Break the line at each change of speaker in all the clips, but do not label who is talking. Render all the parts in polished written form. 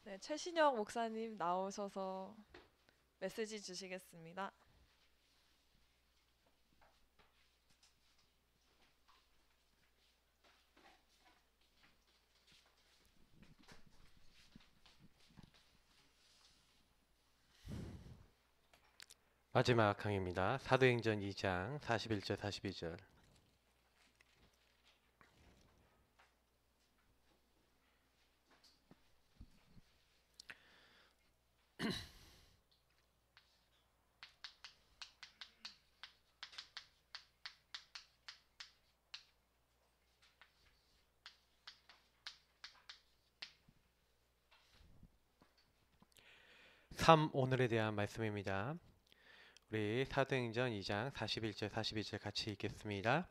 네, 최신영 목사님 나오셔서 메시지 주시겠습니다.
마지막 강의입니다. 사도행전 2장 41절 42절. 오늘에 대한 말씀입니다. 우리 사도행전 2장 41절 42절 같이 읽겠습니다.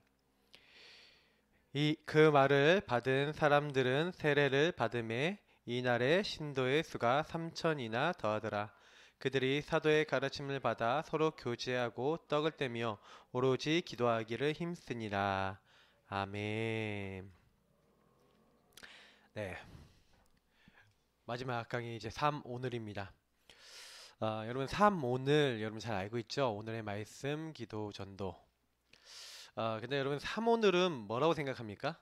그 말을 받은 사람들은 세례를 받음에 이날의 신도의 수가 3천이나 더하더라. 그들이 사도의 가르침을 받아 서로 교제하고 떡을 떼며 오로지 기도하기를 힘쓰니라. 아멘. 네, 마지막 강의 이제 오늘입니다. 여러분 오늘 여러분 잘 알고 있죠? 오늘의 말씀, 기도, 전도. 근데 여러분 오늘은 뭐라고 생각합니까?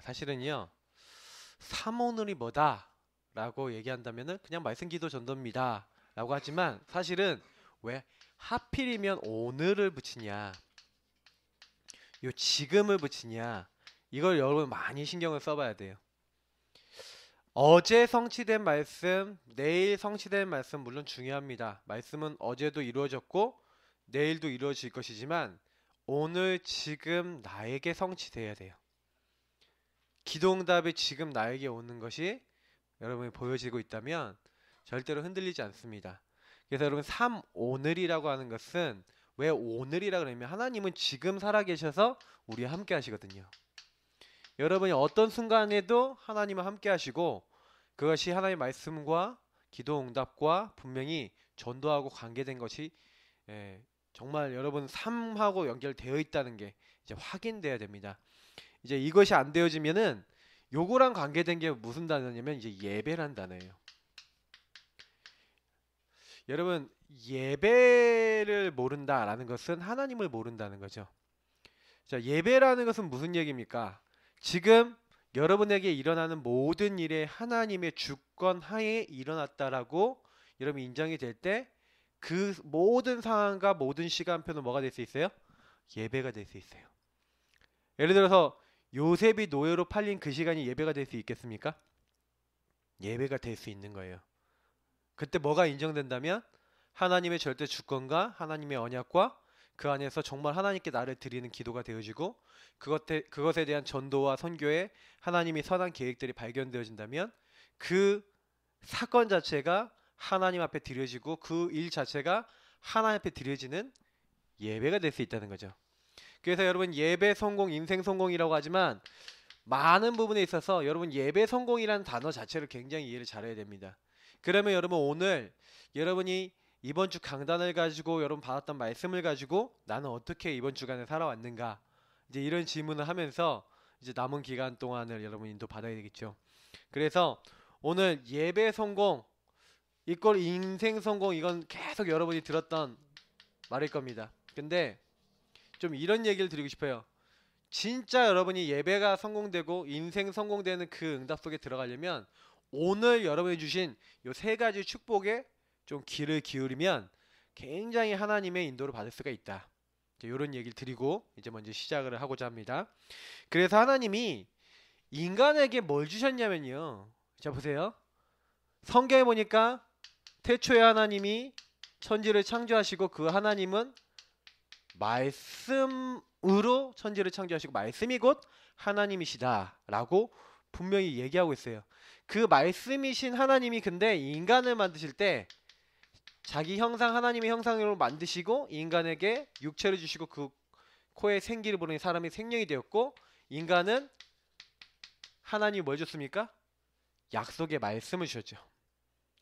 사실은요, 오늘이 뭐다? 라고 얘기한다면은 그냥 말씀, 기도, 전도입니다. 라고 하지만 사실은 왜 하필이면 오늘을 붙이냐, 요 지금을 붙이냐, 이걸 여러분 많이 신경을 써봐야 돼요. 어제 성취된 말씀, 내일 성취된 말씀 물론 중요합니다. 말씀은 어제도 이루어졌고 내일도 이루어질 것이지만 오늘 지금 나에게 성취돼야 돼요. 기도응답이 지금 나에게 오는 것이 여러분이 보여지고 있다면 절대로 흔들리지 않습니다. 그래서 여러분 오늘이라고 하는 것은 왜 오늘이라 그러냐면 하나님은 지금 살아계셔서 우리와 함께 하시거든요. 여러분이 어떤 순간에도 하나님과 함께 하시고 그것이 하나님의 말씀과 기도 응답과 분명히 전도하고 관계된 것이 정말 여러분 삶하고 연결되어 있다는 게 이제 확인돼야 됩니다. 이제 이것이 안 되어지면은 요거랑 관계된 게 무슨 단어냐면 이제 예배란 단어예요. 여러분 예배를 모른다라는 것은 하나님을 모른다는 거죠. 자, 예배라는 것은 무슨 얘기입니까? 지금 여러분에게 일어나는 모든 일에 하나님의 주권 하에 일어났다라고 여러분 인정이 될 때 그 모든 상황과 모든 시간표는 뭐가 될 수 있어요? 예배가 될 수 있어요. 예를 들어서 요셉이 노예로 팔린 그 시간이 예배가 될 수 있겠습니까? 예배가 될 수 있는 거예요. 그때 뭐가 인정된다면 하나님의 절대 주권과 하나님의 언약과 그 안에서 정말 하나님께 나를 드리는 기도가 되어지고 그것에 대한 전도와 선교에 하나님이 선한 계획들이 발견되어진다면 그 사건 자체가 하나님 앞에 드려지고 그 일 자체가 하나님 앞에 드려지는 예배가 될 수 있다는 거죠. 그래서 여러분 예배 성공, 인생 성공이라고 하지만 많은 부분에 있어서 여러분 예배 성공이라는 단어 자체를 굉장히 이해를 잘해야 됩니다. 그러면 여러분 오늘 여러분이 이번 주 강단을 가지고 여러분 받았던 말씀을 가지고 나는 어떻게 이번 주간에 살아왔는가 이제 이런 질문을 하면서 이제 남은 기간 동안을 여러분 인도 받아야 되겠죠. 그래서 오늘 예배 성공 이걸 인생 성공 이건 계속 여러분이 들었던 말일 겁니다. 근데 좀 이런 얘기를 드리고 싶어요. 진짜 여러분이 예배가 성공되고 인생 성공되는 그 응답 속에 들어가려면 오늘 여러분이 주신 요 세 가지 축복에 좀 귀를 기울이면 굉장히 하나님의 인도를 받을 수가 있다. 이런 얘기를 드리고 이제 먼저 시작을 하고자 합니다. 그래서 하나님이 인간에게 뭘 주셨냐면요. 자 보세요. 성경에 보니까 태초에 하나님이 천지를 창조하시고 그 하나님은 말씀으로 천지를 창조하시고 말씀이 곧 하나님이시다라고 분명히 얘기하고 있어요. 그 말씀이신 하나님이 근데 인간을 만드실 때 자기 형상 하나님의 형상으로 만드시고 인간에게 육체를 주시고 그 코에 생기를 부르니 사람이 생명이 되었고 인간은 하나님이 뭘 줬습니까? 약속의 말씀을 주셨죠.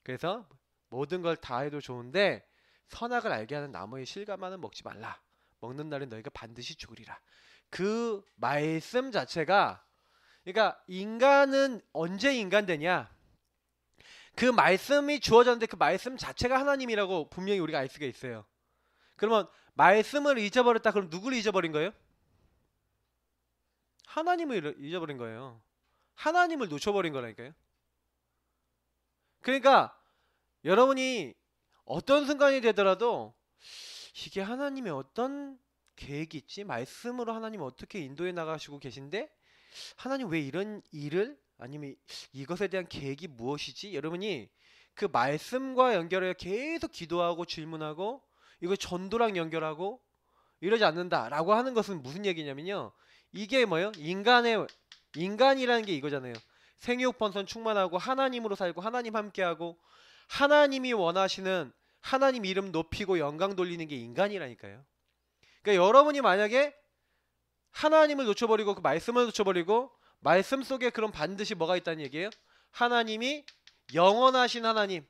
그래서 모든 걸 다 해도 좋은데 선악을 알게 하는 나무의 실과만은 먹지 말라. 먹는 날은 너희가 반드시 죽으리라. 그 말씀 자체가 그러니까 인간은 언제 인간 되냐? 그 말씀이 주어졌는데 그 말씀 자체가 하나님이라고 분명히 우리가 알 수가 있어요. 그러면 말씀을 잊어버렸다. 그럼 누구를 잊어버린 거예요? 하나님을 잊어버린 거예요. 하나님을 놓쳐버린 거라니까요. 그러니까 여러분이 어떤 순간이 되더라도 이게 하나님의 어떤 계획이 있지? 말씀으로 하나님 어떻게 인도해 나가시고 계신데 하나님 왜 이런 일을 아니면 이것에 대한 계획이 무엇이지? 여러분이 그 말씀과 연결해 계속 기도하고 질문하고 이거 전도랑 연결하고 이러지 않는다라고 하는 것은 무슨 얘기냐면요. 이게 뭐예요? 인간이라는 게 이거잖아요. 생육 번선 충만하고 하나님으로 살고 하나님 함께하고 하나님이 원하시는 하나님 이름 높이고 영광 돌리는 게 인간이라니까요. 그러니까 여러분이 만약에 하나님을 놓쳐버리고 그 말씀을 놓쳐버리고 말씀 속에 그럼 반드시 뭐가 있다는 얘기예요? 하나님이 영원하신 하나님,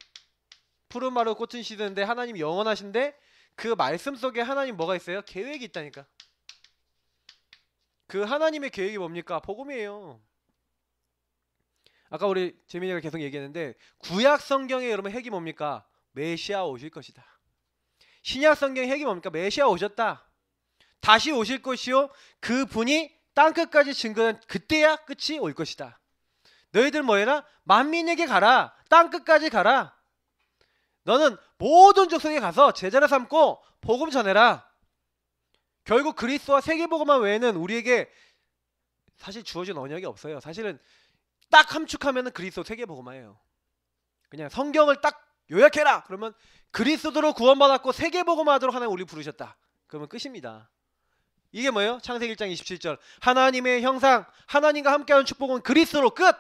푸른 마루 꽃은 시드는데 하나님이 영원하신데 그 말씀 속에 하나님 뭐가 있어요? 계획이 있다니까. 그 하나님의 계획이 뭡니까? 복음이에요. 아까 우리 재민이가 계속 얘기했는데 구약 성경에 여러분 핵이 뭡니까? 메시아 오실 것이다. 신약 성경의 핵이 뭡니까? 메시아 오셨다. 다시 오실 것이요 그 분이 땅끝까지 증거한 그때야 끝이 올 것이다. 너희들 뭐해라? 만민에게 가라. 땅끝까지 가라. 너는 모든 족속에 가서 제자를 삼고 복음 전해라. 결국 그리스도와 세계복음만 외에는 우리에게 사실 주어진 언약이 없어요. 사실은 딱 함축하면 그리스도 세계복음화예요. 그냥 성경을 딱 요약해라. 그러면 그리스도로 구원받았고 세계복음화하도록 하나님 우리 부르셨다. 그러면 끝입니다. 이게 뭐예요? 창세기 1장 27절 하나님의 형상 하나님과 함께하는 축복은 그리스도로 끝.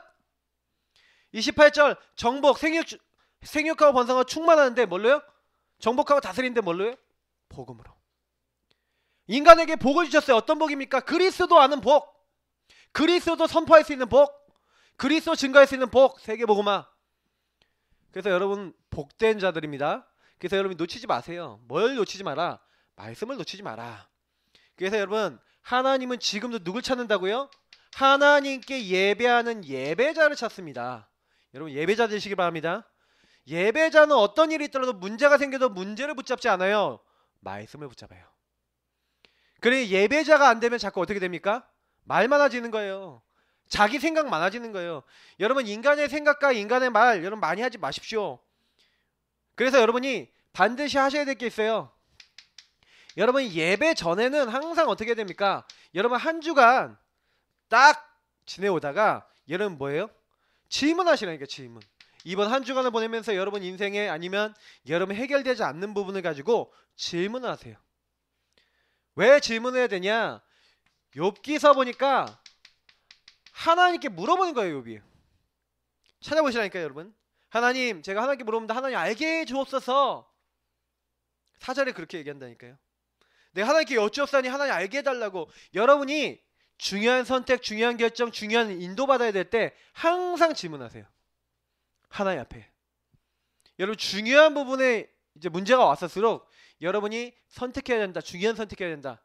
28절 정복 생육하고 번성하고 충만하는데 뭘로요? 정복하고 다스리는데 뭘로요? 복음으로. 인간에게 복을 주셨어요. 어떤 복입니까? 그리스도 아는 복, 그리스도 선포할 수 있는 복, 그리스도 증거할 수 있는 복, 세계복음화. 그래서 여러분 복된 자들입니다. 그래서 여러분 놓치지 마세요. 뭘 놓치지 마라? 말씀을 놓치지 마라. 그래서 여러분 하나님은 지금도 누굴 찾는다고요? 하나님께 예배하는 예배자를 찾습니다. 여러분 예배자 되시기 바랍니다. 예배자는 어떤 일이 있더라도 문제가 생겨도 문제를 붙잡지 않아요. 말씀을 붙잡아요. 그래 예배자가 안 되면 자꾸 어떻게 됩니까? 말 많아지는 거예요. 자기 생각 많아지는 거예요. 여러분 인간의 생각과 인간의 말 여러분 많이 하지 마십시오. 그래서 여러분이 반드시 하셔야 될 게 있어요. 여러분 예배 전에는 항상 어떻게 됩니까? 여러분 한 주간 딱 지내오다가 여러분 뭐예요? 질문하시라니까. 질문. 이번 한 주간을 보내면서 여러분 인생에 아니면 여러분 해결되지 않는 부분을 가지고 질문을 하세요. 왜 질문해야 되냐? 욥기서 보니까 하나님께 물어보는 거예요. 욥이. 찾아보시라니까요. 여러분 하나님 제가 하나님께 물어보는데 하나님 알게 해주옵소서. 4절에 그렇게 얘기한다니까요. 내가 하나님께 여쭈었사니 하나님 알게 해달라고. 여러분이 중요한 선택, 중요한 결정, 중요한 인도받아야 될 때 항상 질문하세요. 하나님 앞에. 여러분 중요한 부분에 이제 문제가 왔을수록 여러분이 선택해야 된다. 중요한 선택해야 된다.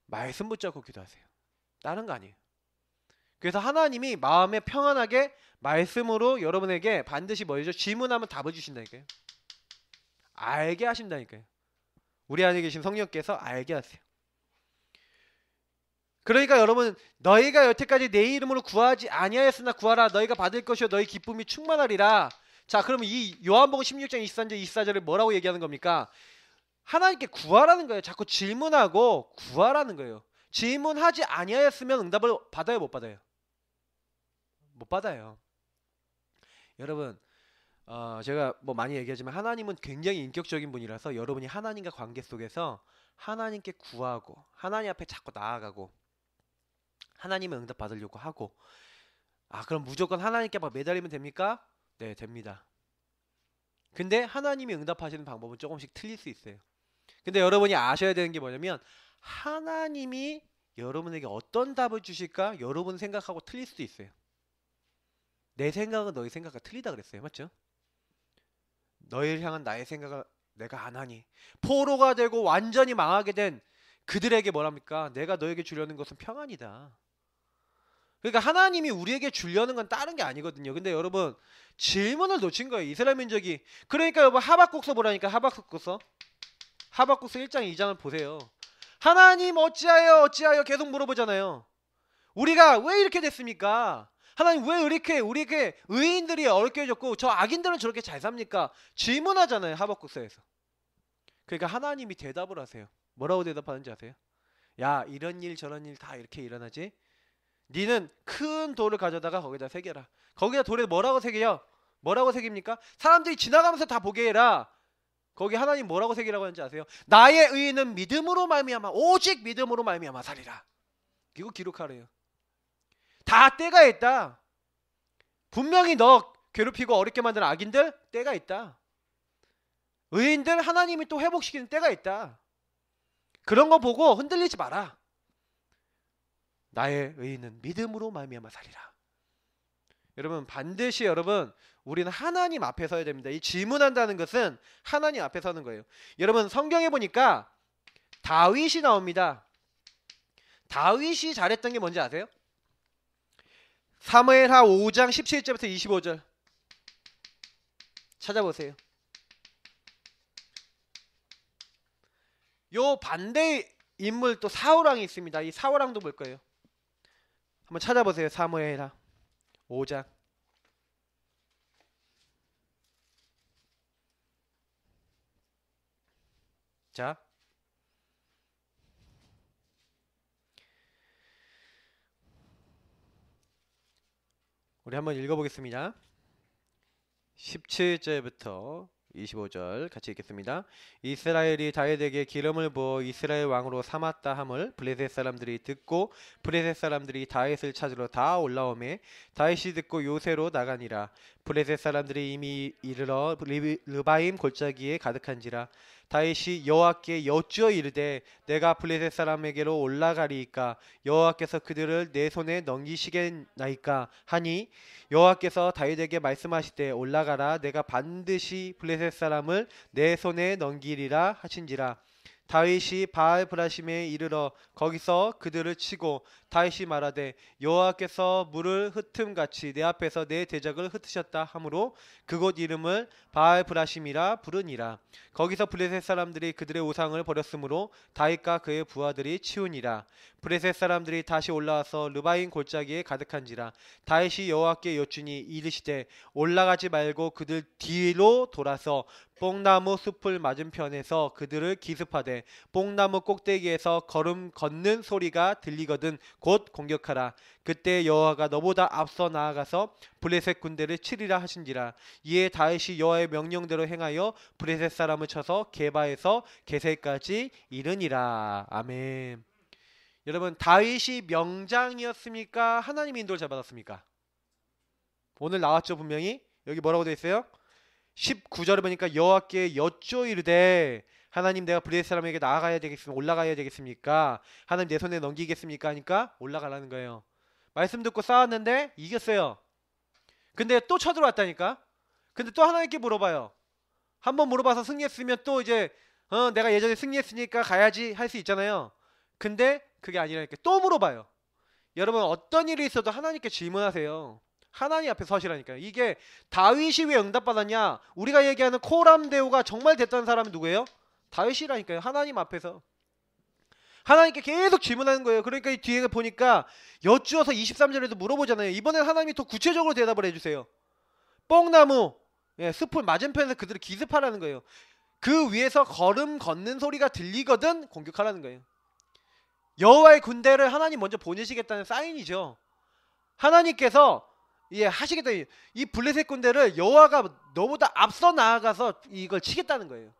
말씀 붙잡고 기도하세요. 다른 거 아니에요. 그래서 하나님이 마음에 평안하게 말씀으로 여러분에게 반드시 뭐죠? 질문하면 답을 주신다니까요. 알게 하신다니까요. 우리 안에 계신 성령께서 알게 하세요. 그러니까 여러분 너희가 여태까지 내 이름으로 구하지 아니하였으나 구하라. 너희가 받을 것이요 너희 기쁨이 충만하리라. 자 그러면 이 요한복음 16장 23절 24절을 뭐라고 얘기하는 겁니까? 하나님께 구하라는 거예요. 자꾸 질문하고 구하라는 거예요. 질문하지 아니하였으면 응답을 받아요 못 받아요? 못 받아요. 여러분 제가 뭐 많이 얘기하지만 하나님은 굉장히 인격적인 분이라서 여러분이 하나님과 관계 속에서 하나님께 구하고 하나님 앞에 자꾸 나아가고 하나님의 응답 받으려고 하고 그럼 무조건 하나님께 막 매달리면 됩니까? 네 됩니다. 근데 하나님이 응답하시는 방법은 조금씩 틀릴 수 있어요. 근데 여러분이 아셔야 되는 게 뭐냐면 하나님이 여러분에게 어떤 답을 주실까 여러분 생각하고 틀릴 수도 있어요. 내 생각은 너희 생각과 틀리다 그랬어요. 맞죠? 너희를 향한 나의 생각을 내가 안 하니 포로가 되고 완전히 망하게 된 그들에게 뭐랍니까? 내가 너에게 주려는 것은 평안이다. 그러니까 하나님이 우리에게 주려는 건 다른 게 아니거든요. 근데 여러분 질문을 놓친 거예요. 이스라엘 민족이. 그러니까 여러분 하박국서 보라니까. 하박국서 1장 2장을 보세요. 하나님 어찌하여 계속 물어보잖아요. 우리가 왜 이렇게 됐습니까? 하나님 왜 이렇게 의인들이 어렵게 해줬고 저 악인들은 저렇게 잘 삽니까? 질문하잖아요. 하박국서에서. 그러니까 하나님이 대답을 하세요. 뭐라고 대답하는지 아세요? 야, 이런 일 저런 일 다 이렇게 일어나지? 니는 큰 돌을 가져다가 거기다 새겨라. 거기다 돌에 뭐라고 새겨요? 뭐라고 새깁니까? 사람들이 지나가면서 다 보게 해라. 거기 하나님 뭐라고 새기라고 하는지 아세요? 나의 의인은 믿음으로 말미암아 오직 믿음으로 말미암아 살리라. 이거 기록하래요. 다 때가 있다. 분명히 너 괴롭히고 어렵게 만드는 악인들 때가 있다. 의인들 하나님이 또 회복시키는 때가 있다. 그런 거 보고 흔들리지 마라. 나의 의인은 믿음으로 말미암아 살리라. 여러분 반드시 우리는 하나님 앞에 서야 됩니다. 이 질문한다는 것은 하나님 앞에 서는 거예요. 여러분 성경에 보니까 다윗이 나옵니다. 다윗이 잘했던 게 뭔지 아세요? 사무엘하 5장 17절부터 25절 찾아보세요. 요 반대 인물 또 사울왕이 있습니다. 이 사울왕도 볼 거예요. 한번 찾아보세요. 사무엘하 5장. 자, 우리 한번 읽어보겠습니다. 17절부터 25절 같이 읽겠습니다. 이스라엘이 다윗에게 기름을 부어 이스라엘 왕으로 삼았다 함을 블레셋 사람들이 듣고 블레셋 사람들이 다윗을 찾으러 다 올라오매 다윗이 듣고 요새로 나가니라. 블레셋 사람들이 이미 이르러 르바임 골짜기에 가득한지라. 다윗이 여호와께 여쭈어 이르되 내가 블레셋 사람에게로 올라가리이까 여호와께서 그들을 내 손에 넘기시겠나이까 하니 여호와께서 다윗에게 말씀하시되 올라가라 내가 반드시 블레셋 사람을 내 손에 넘기리라 하신지라. 다윗이 바알 브라심에 이르러 거기서 그들을 치고 다윗이 말하되 여호와께서 물을 흩음같이 내 앞에서 내 대적을 흩으셨다 하므로 그곳 이름을 바알 브라심이라 부르니라. 거기서 블레셋 사람들이 그들의 우상을 버렸으므로 다윗과 그의 부하들이 치우니라. 블레셋 사람들이 다시 올라와서 르바임 골짜기에 가득한지라. 다윗이 여호와께 여쭈니 이르시되 올라가지 말고 그들 뒤로 돌아서 뽕나무 숲을 맞은편에서 그들을 기습하되 뽕나무 꼭대기에서 걸음 걷는 소리가 들리거든 곧 공격하라. 그때 여호와가 너보다 앞서 나아가서 블레셋 군대를 치리라 하신지라. 이에 다윗이 여호와의 명령대로 행하여 블레셋 사람을 쳐서 게바에서 게셀까지 이르니라. 아멘. 여러분 다윗이 명장이었습니까? 하나님의 인도를 잘 받았습니까? 오늘 나왔죠 분명히. 여기 뭐라고 되어 있어요? 19절을 보니까 여호와께 여쭈어 이르되 하나님 내가 블레셋 사람에게 나아가야 되겠습니까? 올라가야 되겠습니까? 하나님 내 손에 넘기겠습니까? 하니까 올라가라는 거예요. 말씀 듣고 싸웠는데 이겼어요. 근데 또 쳐들어왔다니까. 근데 또 하나님께 물어봐요. 한번 물어봐서 승리했으면 또 이제 내가 예전에 승리했으니까 가야지 할 수 있잖아요. 근데 그게 아니라니까 또 물어봐요. 여러분 어떤 일이 있어도 하나님께 질문하세요. 하나님 앞에 서시라니까요. 이게 다윗이 왜 응답받았냐? 우리가 얘기하는 코람 대우가 정말 됐던 사람은 누구예요? 다윗이라니까요. 하나님 앞에서 하나님께 계속 질문하는 거예요. 그러니까 이 뒤에 보니까 여쭈어서 23절에도 물어보잖아요. 이번엔 하나님이 더 구체적으로 대답을 해주세요. 뽕나무 숲을 맞은편에서 그들을 기습하라는 거예요. 그 위에서 걸음 걷는 소리가 들리거든 공격하라는 거예요. 여호와의 군대를 하나님 먼저 보내시겠다는 사인이죠. 하나님께서 하시겠다. 이 블레셋 군대를 여호와가 너보다 앞서 나아가서 이걸 치겠다는 거예요.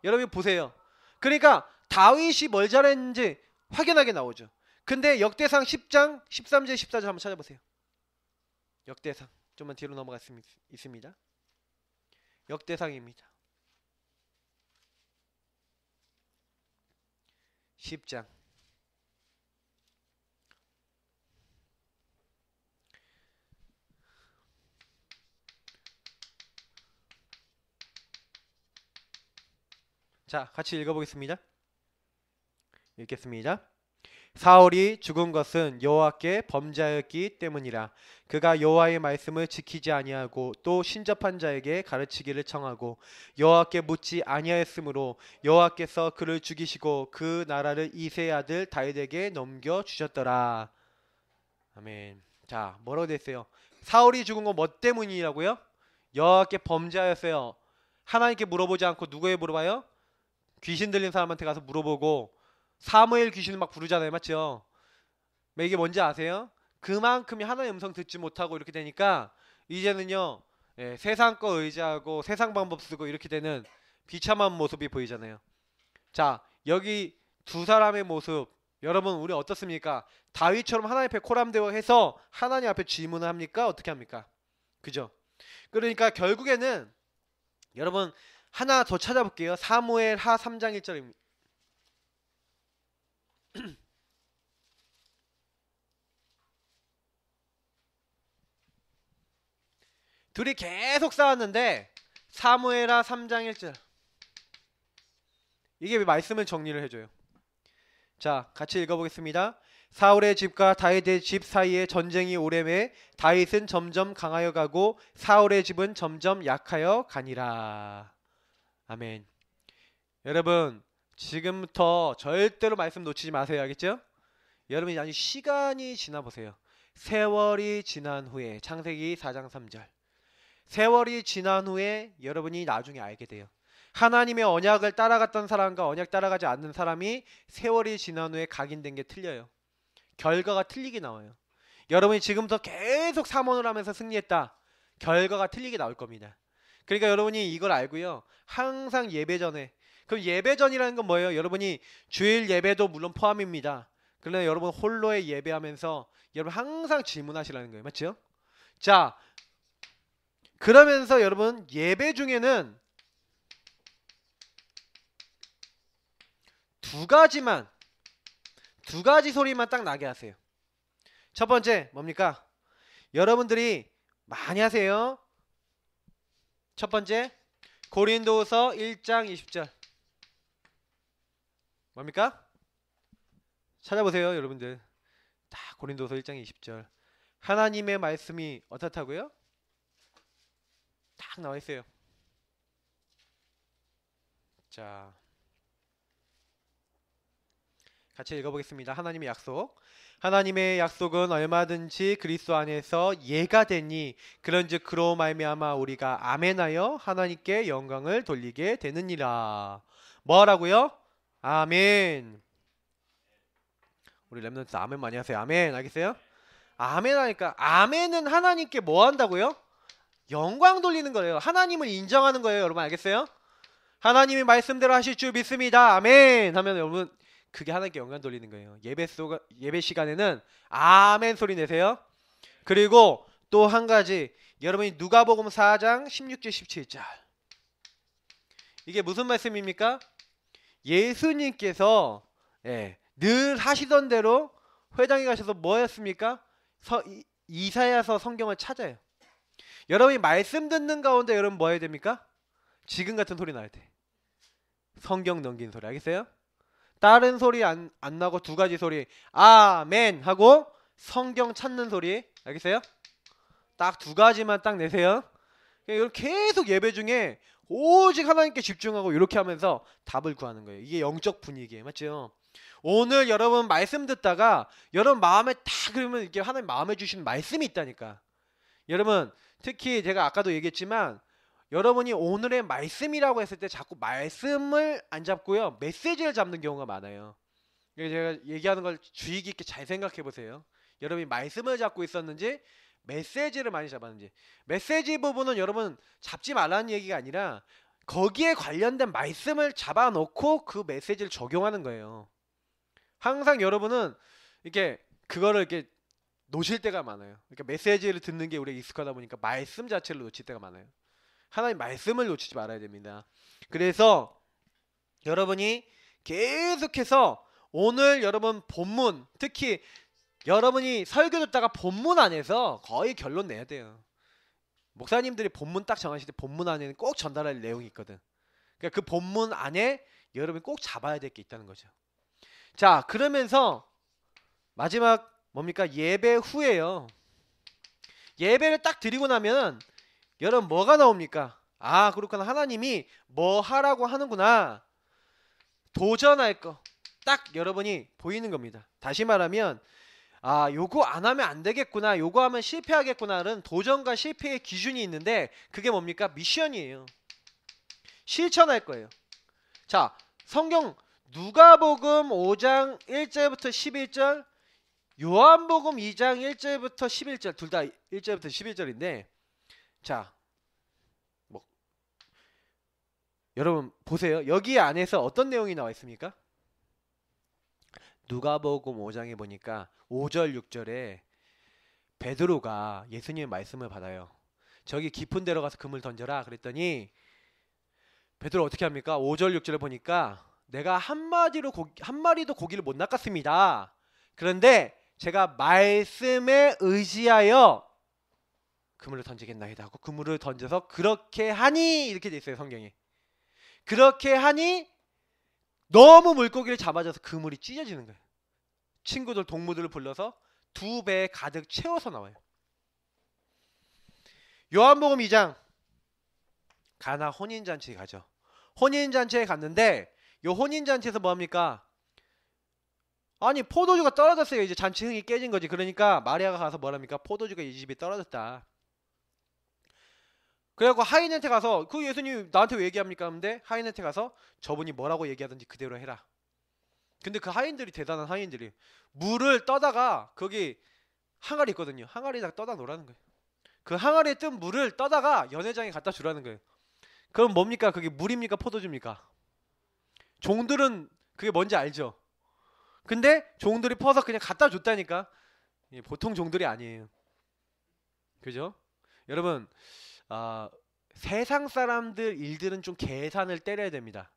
여러분 보세요. 그러니까 다윗이 뭘 잘했는지 확연하게 나오죠. 근데 역대상 10장 13절 14절 한번 찾아보세요. 역대상 좀만 뒤로 넘어갔습니다. 역대상입니다. 10장 자, 같이 읽어보겠습니다. 읽겠습니다. 사울이 죽은 것은 여호와께 범죄하였기 때문이라. 그가 여호와의 말씀을 지키지 아니하고 또 신접한 자에게 가르치기를 청하고 여호와께 묻지 아니하였으므로 여호와께서 그를 죽이시고 그 나라를 이새의 아들 다윗에게 넘겨 주셨더라. 아멘. 자, 뭐라고 됐어요? 사울이 죽은 건 뭐 때문이라고요? 여호와께 범죄하였어요. 하나님께 물어보지 않고 누구에게 물어봐요? 귀신 들린 사람한테 가서 물어보고 사무엘 귀신을 막 부르잖아요. 맞죠? 이게 뭔지 아세요? 그만큼이 하나님의 음성 듣지 못하고 이렇게 되니까 이제는요, 세상 거 의지하고 세상 방법 쓰고 이렇게 되는 비참한 모습이 보이잖아요. 자, 여기 두 사람의 모습, 여러분 우리 어떻습니까? 다윗처럼 하나님 앞에 코람되어 해서 하나님 앞에 질문을 합니까? 어떻게 합니까? 그죠? 그러니까 결국에는 여러분 하나 더 찾아볼게요. 사무엘 하 3장 1절입니다. 둘이 계속 싸웠는데 사무엘하 3장 1절, 이게 말씀을 정리를 해줘요. 자, 같이 읽어보겠습니다. 사울의 집과 다윗의 집 사이에 전쟁이 오래매 다윗은 점점 강하여 가고 사울의 집은 점점 약하여 가니라. 아멘. 여러분 지금부터 절대로 말씀 놓치지 마세요. 알겠죠? 여러분이 아니 시간이 지나 보세요. 세월이 지난 후에, 창세기 4장 3절, 세월이 지난 후에 여러분이 나중에 알게 돼요. 하나님의 언약을 따라갔던 사람과 언약 따라가지 않는 사람이 세월이 지난 후에 각인된 게 틀려요. 결과가 틀리게 나와요. 여러분이 지금부터 계속 삼원을 하면서 승리했다, 결과가 틀리게 나올 겁니다. 그러니까 여러분이 이걸 알고요, 항상 예배 전에, 그럼 예배 전이라는 건 뭐예요? 여러분이 주일 예배도 물론 포함입니다. 그러나 여러분 홀로의 예배하면서 여러분 항상 질문하시라는 거예요. 맞죠? 자, 그러면서 여러분 예배 중에는 두 가지 소리만 딱 나게 하세요. 첫 번째 뭡니까? 여러분들이 많이 하세요. 첫 번째 고린도후서 1장 20절 뭡니까? 찾아보세요. 여러분들 다 고린도후서 1장 20절, 하나님의 말씀이 어떻다고요? 딱 나와 있어요. 자, 같이 읽어보겠습니다. 하나님의 약속. 하나님의 약속은 얼마든지 그리스도 안에서 예가 되니 그런즉 그로 말미암아 우리가 아멘하여 하나님께 영광을 돌리게 되느니라. 뭐라고요? 아멘. 우리 렘넌트 아멘 많이 하세요. 아멘. 알겠어요? 아멘 하니까, 아멘은 하나님께 뭐 한다고요? 영광 돌리는 거예요. 하나님을 인정하는 거예요. 여러분 알겠어요? 하나님이 말씀대로 하실 줄 믿습니다. 아멘 하면 여러분 그게 하나님께 영광 돌리는 거예요. 예배 시간에는 아멘 소리 내세요. 그리고 또 한 가지, 여러분이 누가복음 4장 16절 17절, 이게 무슨 말씀입니까? 예수님께서 늘 하시던 대로 회당에 가셔서 뭐 했습니까? 이사야서 성경을 찾아요. 여러분이 말씀 듣는 가운데 여러분 뭐 해야 됩니까? 지금 같은 소리 나야 돼. 성경 넘기는 소리. 알겠어요? 다른 소리 안 나고 두 가지 소리, 아멘 하고 성경 찾는 소리. 알겠어요? 딱 두 가지만 딱 내세요. 계속 예배 중에 오직 하나님께 집중하고 이렇게 하면서 답을 구하는 거예요. 이게 영적 분위기예요. 맞죠? 오늘 여러분 말씀 듣다가 여러분 마음에 딱 그러면 이게 하나님 마음에 주시는 말씀이 있다니까. 여러분 특히 제가 아까도 얘기했지만 여러분이 오늘의 말씀이라고 했을 때 자꾸 말씀을 안 잡고요, 메시지를 잡는 경우가 많아요. 제가 얘기하는 걸 주의 깊게 잘 생각해 보세요. 여러분이 말씀을 잡고 있었는지 메시지를 많이 잡았는지. 메시지 부분은 여러분 잡지 말라는 얘기가 아니라 거기에 관련된 말씀을 잡아놓고 그 메시지를 적용하는 거예요. 항상 여러분은 이렇게 그거를 이렇게 놓칠 때가 많아요. 그러니까 메시지를 듣는 게 우리가 익숙하다 보니까 말씀 자체를 놓칠 때가 많아요. 하나님 말씀을 놓치지 말아야 됩니다. 그래서 여러분이 계속해서 오늘 여러분 본문, 특히 여러분이 설교 듣다가 본문 안에서 거의 결론 내야 돼요. 목사님들이 본문 딱 정하실 때 본문 안에는 꼭 전달할 내용이 있거든. 그러니까 그 본문 안에 여러분이 꼭 잡아야 될 게 있다는 거죠. 자, 그러면서 마지막 뭡니까? 예배 후에요. 예배를 딱 드리고 나면 여러분 뭐가 나옵니까? 아, 그렇구나. 하나님이 뭐 하라고 하는구나. 도전할 거. 딱 여러분이 보이는 겁니다. 다시 말하면 아, 요거 안 하면 안 되겠구나. 요거 하면 실패하겠구나는 도전과 실패의 기준이 있는데 그게 뭡니까? 미션이에요. 실천할 거예요. 자, 성경 누가복음 5장 1절부터 11절, 요한복음 2장 1절부터 11절 둘 다 1절부터 11절인데 자, 뭐 여러분 보세요. 여기 안에서 어떤 내용이 나와 있습니까? 누가복음 5장에 보니까 5절 6절에 베드로가 예수님의 말씀을 받아요. 저기 깊은 데로 가서 금을 던져라 그랬더니 베드로 어떻게 합니까? 5절 6절에 보니까 내가 한 마리도 고기를 못 낚았습니다. 그런데 제가 말씀에 의지하여 그물을 던지겠나이다 하고 그물을 던져서 그렇게 하니 이렇게 돼 있어요, 성경에. 그렇게 하니 너무 물고기를 잡아줘서 그물이 찢어지는 거예요. 친구들 동무들을 불러서 2배 가득 채워서 나와요. 요한복음 2장 가나 혼인잔치에 가죠. 혼인잔치에 갔는데 요 혼인잔치에서 뭐합니까? 아니 포도주가 떨어졌어요. 이제 잔치 흥이 깨진 거지. 그러니까 마리아가 가서 뭐랍니까? 포도주가 이 집에 떨어졌다. 그래갖고 하인한테 가서 그 예수님 나한테 왜 얘기합니까? 근데 하인한테 가서 저분이 뭐라고 얘기하든지 그대로 해라. 근데 그 하인들이 대단한 하인들이 물을 떠다가 거기 항아리 있거든요. 항아리에다가 떠다 놓으라는 거예요. 그 항아리에 뜬 물을 떠다가 연회장에 갖다 주라는 거예요. 그럼 뭡니까? 그게 물입니까? 포도주입니까? 종들은 그게 뭔지 알죠? 근데 종들이 퍼서 그냥 갖다 줬다니까. 보통 종들이 아니에요. 그죠? 여러분 세상 사람들 일들은 좀 계산을 때려야 됩니다.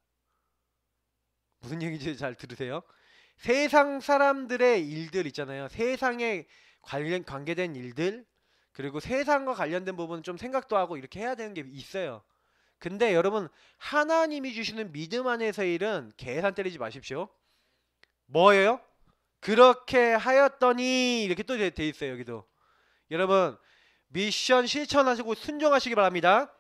무슨 얘기인지 잘 들으세요. 세상 사람들의 일들 있잖아요. 세상에 관계된 일들 그리고 세상과 관련된 부분은 좀 생각도 하고 이렇게 해야 되는 게 있어요. 근데 여러분 하나님이 주시는 믿음 안에서의 일은 계산 때리지 마십시오. 뭐예요? 그렇게 하였더니 이렇게 또 돼 있어요. 여기도 여러분 미션 실천하시고 순종하시기 바랍니다.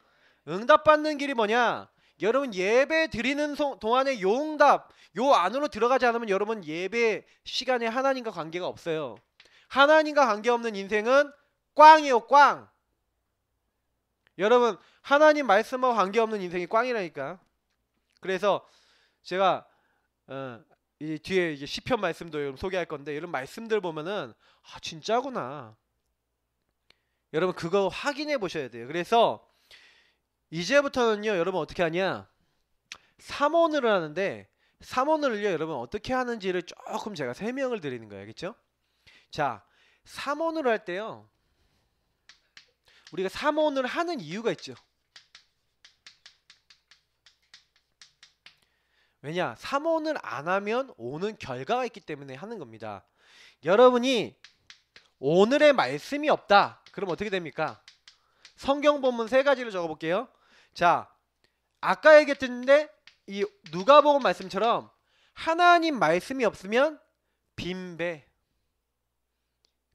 응답받는 길이 뭐냐? 여러분 예배 드리는 동안에 요 응답 요 안으로 들어가지 않으면 여러분 예배 시간에 하나님과 관계가 없어요. 하나님과 관계없는 인생은 꽝이에요. 꽝. 여러분 하나님 말씀과 관계없는 인생이 꽝이라니까. 그래서 제가 이 뒤에 이제 시편 말씀도 여러분 소개할 건데 이런 말씀들 보면은 아 진짜구나. 여러분 그거 확인해 보셔야 돼요. 그래서 이제부터는요 여러분 어떻게 하냐, 삼원을 하는데 삼원을요 여러분 어떻게 하는지를 조금 제가 설명을 드리는 거예요. 알겠죠? 자, 삼원을 할 때요 우리가 삼원을 하는 이유가 있죠. 왜냐? 삼원을 안 하면 오는 결과가 있기 때문에 하는 겁니다. 여러분이 오늘의 말씀이 없다 그럼 어떻게 됩니까? 성경 본문 3가지를 적어볼게요. 자, 아까 얘기했는데 이 누가복음 말씀처럼 하나님 말씀이 없으면 빈 배,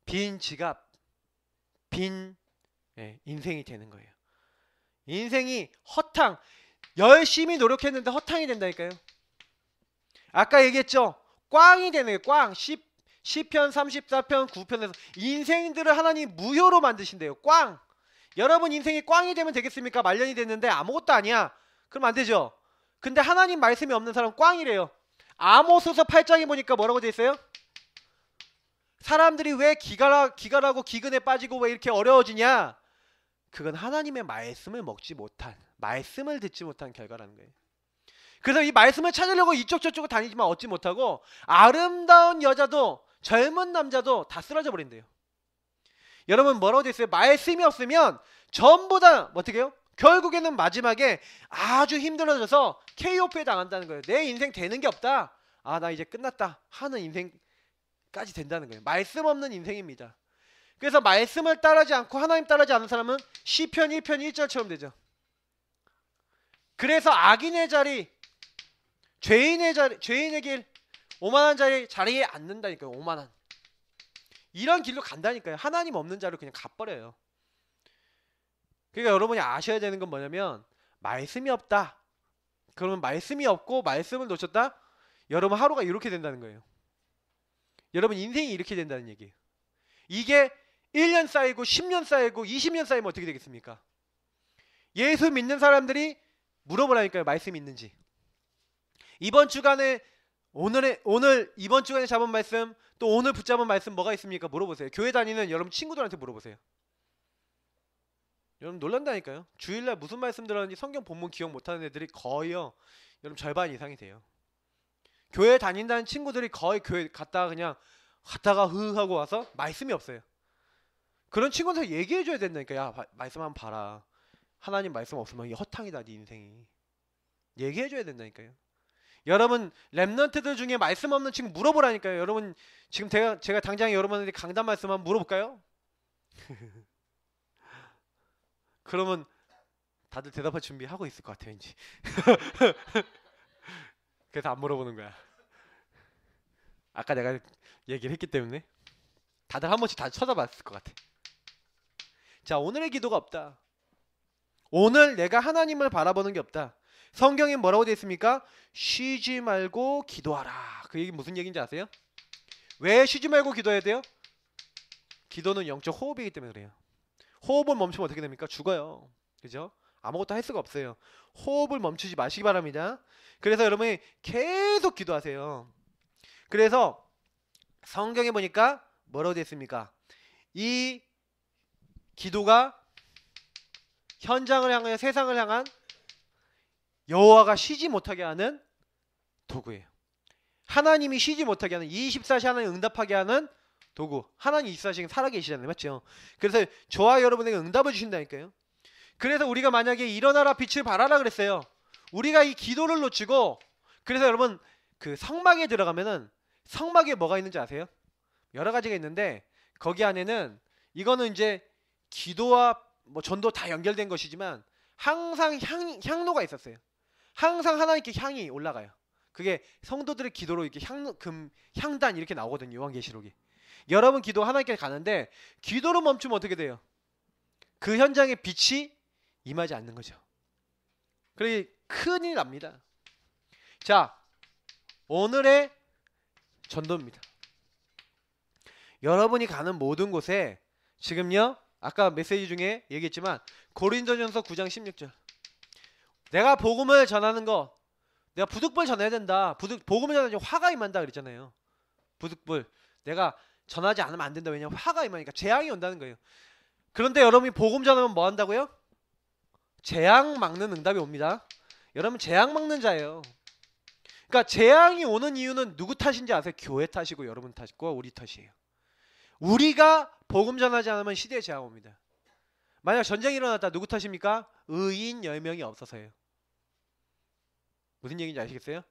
빈 지갑, 빈 인생이 되는 거예요. 인생이 허탕, 열심히 노력했는데 허탕이 된다니까요. 아까 얘기했죠? 꽝이 되는 거예요. 꽝. 시편 34편 9편에서 인생들을 하나님 무효로 만드신대요. 꽝. 여러분 인생이 꽝이 되면 되겠습니까? 말년이 됐는데 아무것도 아니야. 그럼 안 되죠. 근데 하나님 말씀이 없는 사람은 꽝이래요. 아모스서 8장에 보니까 뭐라고 돼 있어요? 사람들이 왜 기갈하고 기근에 빠지고 왜 이렇게 어려워지냐? 그건 하나님의 말씀을 먹지 못한, 말씀을 듣지 못한 결과라는 거예요. 그래서 이 말씀을 찾으려고 이쪽 저쪽을 다니지만 얻지 못하고 아름다운 여자도 젊은 남자도 다 쓰러져 버린대요. 여러분 뭐라고 돼 있어요? 말씀이 없으면 전부 다 어떻게 해요? 결국에는 마지막에 아주 힘들어져서 KOP에 당한다는 거예요. 내 인생 되는 게 없다. 아, 나 이제 끝났다 하는 인생까지 된다는 거예요. 말씀 없는 인생입니다. 그래서 말씀을 따르지 않고 하나님 따르지 않는 사람은 시편 1편 1절처럼 되죠. 그래서 악인의 자리, 죄인의 길, 오만한 자리에 앉는다니까요. 오만한. 이런 길로 간다니까요. 하나님 없는 자로 그냥 가버려요. 그러니까 여러분이 아셔야 되는 건 뭐냐면 말씀이 없다. 그러면 말씀이 없고 말씀을 놓쳤다. 여러분 하루가 이렇게 된다는 거예요. 여러분 인생이 이렇게 된다는 얘기예요. 이게 1년 쌓이고 10년 쌓이고 20년 쌓이면 어떻게 되겠습니까? 예수 믿는 사람들이 물어보라니까요. 말씀이 있는지. 이번 주간에 오늘 이번 주간에 잡은 말씀 또 오늘 붙잡은 말씀 뭐가 있습니까? 물어보세요. 교회 다니는 여러분 친구들한테 물어보세요. 여러분 놀란다니까요. 주일날 무슨 말씀 들었는지 성경 본문 기억 못하는 애들이 거의요. 여러분 절반 이상이 돼요. 교회 다닌다는 친구들이 거의 교회 갔다가 흐 하고 와서 말씀이 없어요. 그런 친구한테 얘기해줘야 된다니까. 야 말씀 한번 봐라. 하나님 말씀 없으면 이게 허탕이다 네 인생이. 얘기해줘야 된다니까요. 여러분 랩런트들 중에 말씀 없는 친구 물어보라니까요. 여러분 지금 제가 당장 여러분한테 강단 말씀 한번 물어볼까요? 그러면 다들 대답할 준비하고 있을 것 같아요 왠지. 그래서 안 물어보는 거야. 아까 내가 얘기를 했기 때문에 다들 한 번씩 다 쳐다봤을 것 같아. 자, 오늘의 기도가 없다. 오늘 내가 하나님을 바라보는 게 없다. 성경에 뭐라고 되어 있습니까? 쉬지 말고 기도하라. 그 얘기 무슨 얘기인지 아세요? 왜 쉬지 말고 기도해야 돼요? 기도는 영적 호흡이기 때문에 그래요. 호흡을 멈추면 어떻게 됩니까? 죽어요. 그죠? 아무것도 할 수가 없어요. 호흡을 멈추지 마시기 바랍니다. 그래서 여러분이 계속 기도하세요. 그래서 성경에 보니까 뭐라고 되어 있습니까? 이 기도가 현장을 향하여 세상을 향한 여호와가 쉬지 못하게 하는 도구예요. 하나님이 쉬지 못하게 하는 24시 하나님 응답하게 하는 도구. 하나님 24시간 살아계시잖아요. 맞죠? 그래서 저와 여러분에게 응답을 주신다니까요. 그래서 우리가 만약에 일어나라 빛을 발하라 그랬어요. 우리가 이 기도를 놓치고 그래서 여러분 그 성막에 들어가면은 성막에 뭐가 있는지 아세요? 여러 가지가 있는데 거기 안에는 이거는 이제 기도와 뭐 전도 다 연결된 것이지만 항상 향로가 있었어요. 항상 하나님께 향이 올라가요. 그게 성도들의 기도로 이렇게 향단 이렇게 나오거든요. 요한계시록이. 여러분 기도 하나님께 가는데 기도로 멈추면 어떻게 돼요? 그 현장에 빛이 임하지 않는 거죠. 그러니 큰일 납니다. 자, 오늘의 전도입니다. 여러분이 가는 모든 곳에 지금요 아까 메시지 중에 얘기했지만 고린도전서 9장 16절 내가 복음을 전하는 거 내가 부득불 전해야 된다. 복음을 전하면 화가 임한다 그랬잖아요. 부득불 내가 전하지 않으면 안 된다. 왜냐면 화가 임하니까 재앙이 온다는 거예요. 그런데 여러분이 복음 전하면 뭐 한다고요? 재앙 막는 응답이 옵니다. 여러분 재앙 막는 자예요. 그러니까 재앙이 오는 이유는 누구 탓인지 아세요? 교회 탓이고 여러분 탓이고 우리 탓이에요. 우리가 복음 전하지 않으면 시대에 재앙 옵니다. 만약 전쟁이 일어났다 누구 탓입니까? 의인 10명이 없어서예요. 무슨 얘기인지 아시겠어요?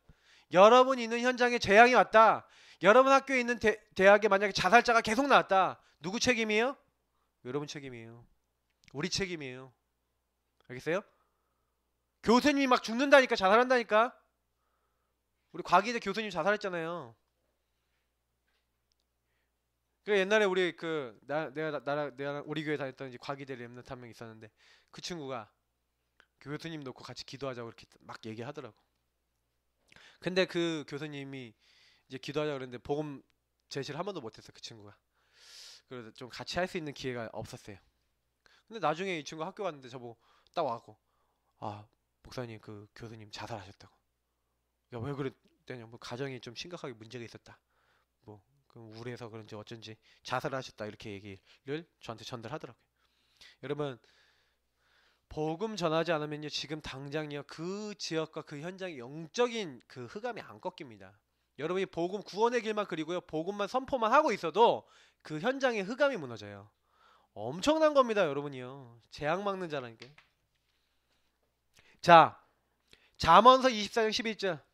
여러분 있는 현장에 재앙이 왔다. 여러분 학교에 있는 대학에 만약에 자살자가 계속 나왔다. 누구 책임이에요? 여러분 책임이에요. 우리 책임이에요. 알겠어요? 교수님이 막 죽는다니까 자살한다니까. 우리 과기대 교수님 자살했잖아요. 그 옛날에 우리 내가 우리 교회 다녔던 이제 과기대 랩런트 한 명 있었는데 그 친구가 교수님 놓고 같이 기도하자고 이렇게 막 얘기하더라고. 근데 그 교수님이 이제 기도하자고 그랬는데 복음 제시를 한 번도 못했어 그 친구가. 그래서 좀 같이 할 수 있는 기회가 없었어요. 근데 나중에 이 친구 학교 갔는데 저보고 딱 와갖고 아 목사님 그 교수님 자살하셨다고. 야 왜 그랬냐 뭐 가정이 좀 심각하게 문제가 있었다. 뭐 우울해서 그런지 어쩐지 자살하셨다 이렇게 얘기를 저한테 전달하더라고요. 여러분 복음 전하지 않으면요 지금 당장요 그 지역과 그 현장의 영적인 그 흑암이 안 꺾입니다. 여러분이 복음 구원의 길만 그리고요 복음만 선포만 하고 있어도 그 현장의 흑암이 무너져요. 엄청난 겁니다 여러분이요. 재앙 막는 자라니까. 자 잠언서 24장 11절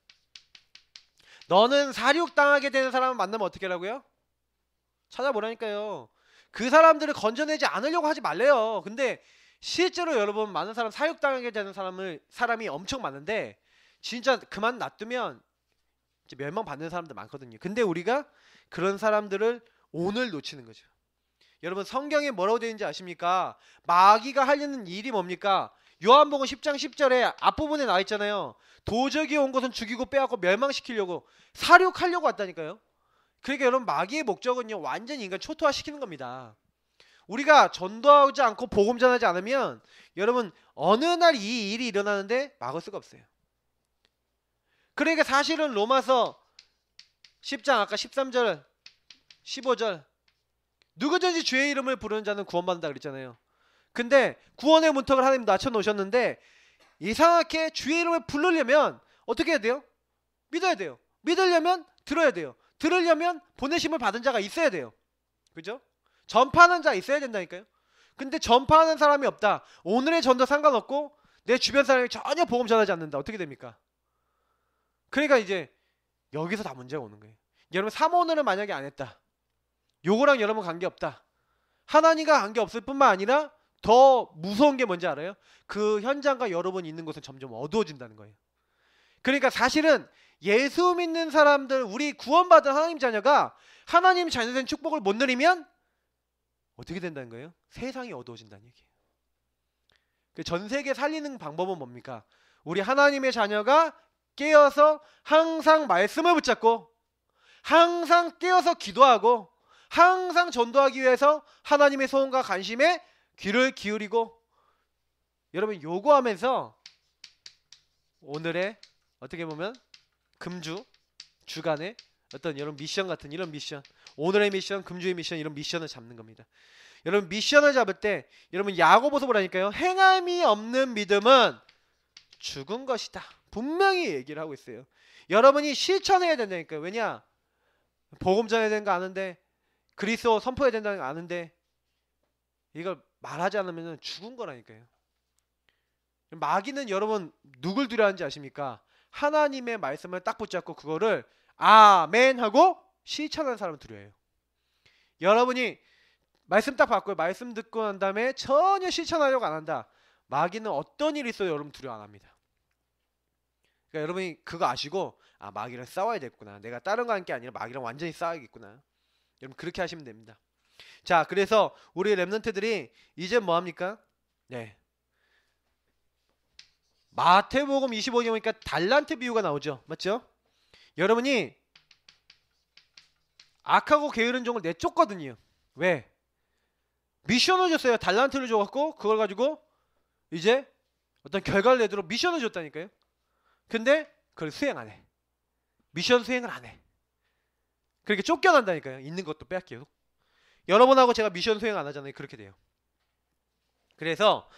너는 사륙당하게 되는 사람을 만나면 어떻게 하라고요? 찾아보라니까요. 그 사람들을 건져내지 않으려고 하지 말래요. 근데 실제로 여러분 많은 사람 사육당하게 되는 사람이 엄청 많은데 진짜 그만 놔두면 멸망받는 사람들 많거든요. 근데 우리가 그런 사람들을 오늘 놓치는 거죠. 여러분 성경에 뭐라고 되어 있는지 아십니까? 마귀가 하려는 일이 뭡니까? 요한복음 10장 10절에 앞부분에 나와 있잖아요. 도적이 온 것은 죽이고 빼앗고 멸망시키려고 살육하려고 왔다니까요. 그러니까 여러분 마귀의 목적은요 완전히 인간 초토화시키는 겁니다. 우리가 전도하지 않고 복음 전하지 않으면 여러분 어느 날 이 일이 일어나는데 막을 수가 없어요. 그러니까 사실은 로마서 10장 아까 13절 15절 누구든지 주의 이름을 부르는 자는 구원받는다 그랬잖아요. 근데 구원의 문턱을 하나님 낮춰놓으셨는데 이상하게 주의 이름을 부르려면 어떻게 해야 돼요? 믿어야 돼요. 믿으려면 들어야 돼요. 들으려면 보내심을 받은 자가 있어야 돼요. 그죠? 전파하는 자 있어야 된다니까요. 근데 전파하는 사람이 없다. 오늘의 전도 상관없고 내 주변 사람이 전혀 복음 전하지 않는다. 어떻게 됩니까? 그러니까 이제 여기서 다 문제가 오는 거예요. 여러분 사모늘을 만약에 안 했다. 요거랑 여러분 관계없다. 하나님과 관계없을 뿐만 아니라 더 무서운 게 뭔지 알아요? 그 현장과 여러분 있는 곳은 점점 어두워진다는 거예요. 그러니까 사실은 예수 믿는 사람들, 우리 구원받은 하나님 자녀가 하나님 자녀된 축복을 못 누리면 어떻게 된다는 거예요? 세상이 어두워진다는 얘기예요. 전 세계 살리는 방법은 뭡니까? 우리 하나님의 자녀가 깨어서 항상 말씀을 붙잡고 항상 깨어서 기도하고 항상 전도하기 위해서 하나님의 소원과 관심에 귀를 기울이고 여러분 요구하면서 오늘의 어떻게 보면 금주 주간의 어떤 여러분 미션 같은 이런 미션 오늘의 미션 금주의 미션 이런 미션을 잡는 겁니다. 여러분 미션을 잡을 때 여러분 야고보서 보라니까요. 행함이 없는 믿음은 죽은 것이다. 분명히 얘기를 하고 있어요. 여러분이 실천해야 된다니까요. 왜냐? 복음 전해야 되는 거 아는데 그리스도 선포해야 된다는 거 아는데 이걸 말하지 않으면 죽은 거라니까요. 마귀는 여러분 누굴 두려워하는지 아십니까? 하나님의 말씀을 딱 붙잡고 그거를 아멘 하고 실천하는 사람을 두려워해요. 여러분이 말씀 딱 받고 말씀 듣고 난 다음에 전혀 실천하려고 안 한다. 마귀는 어떤 일이 있어도 여러분 두려워 안 합니다. 그러니까 여러분이 그거 아시고 아 마귀랑 싸워야 되겠구나. 내가 다른 거 한 게 아니라 마귀랑 완전히 싸워야겠구나. 여러분 그렇게 하시면 됩니다. 자, 그래서 우리 렘넌트들이 이제 뭐 합니까? 네. 마태복음 25장 보니까 달란트 비유가 나오죠. 맞죠? 여러분이 악하고 게으른 종을 내쫓거든요. 왜? 미션을 줬어요. 달란트를 줘갖고 그걸 가지고 이제 어떤 결과를 내도록 미션을 줬다니까요. 근데 그걸 수행 안 해. 미션 수행을 안 해. 그렇게 쫓겨난다니까요. 있는 것도 빼앗겨요. 여러분하고 제가 미션 수행 안 하잖아요. 그렇게 돼요. 그래서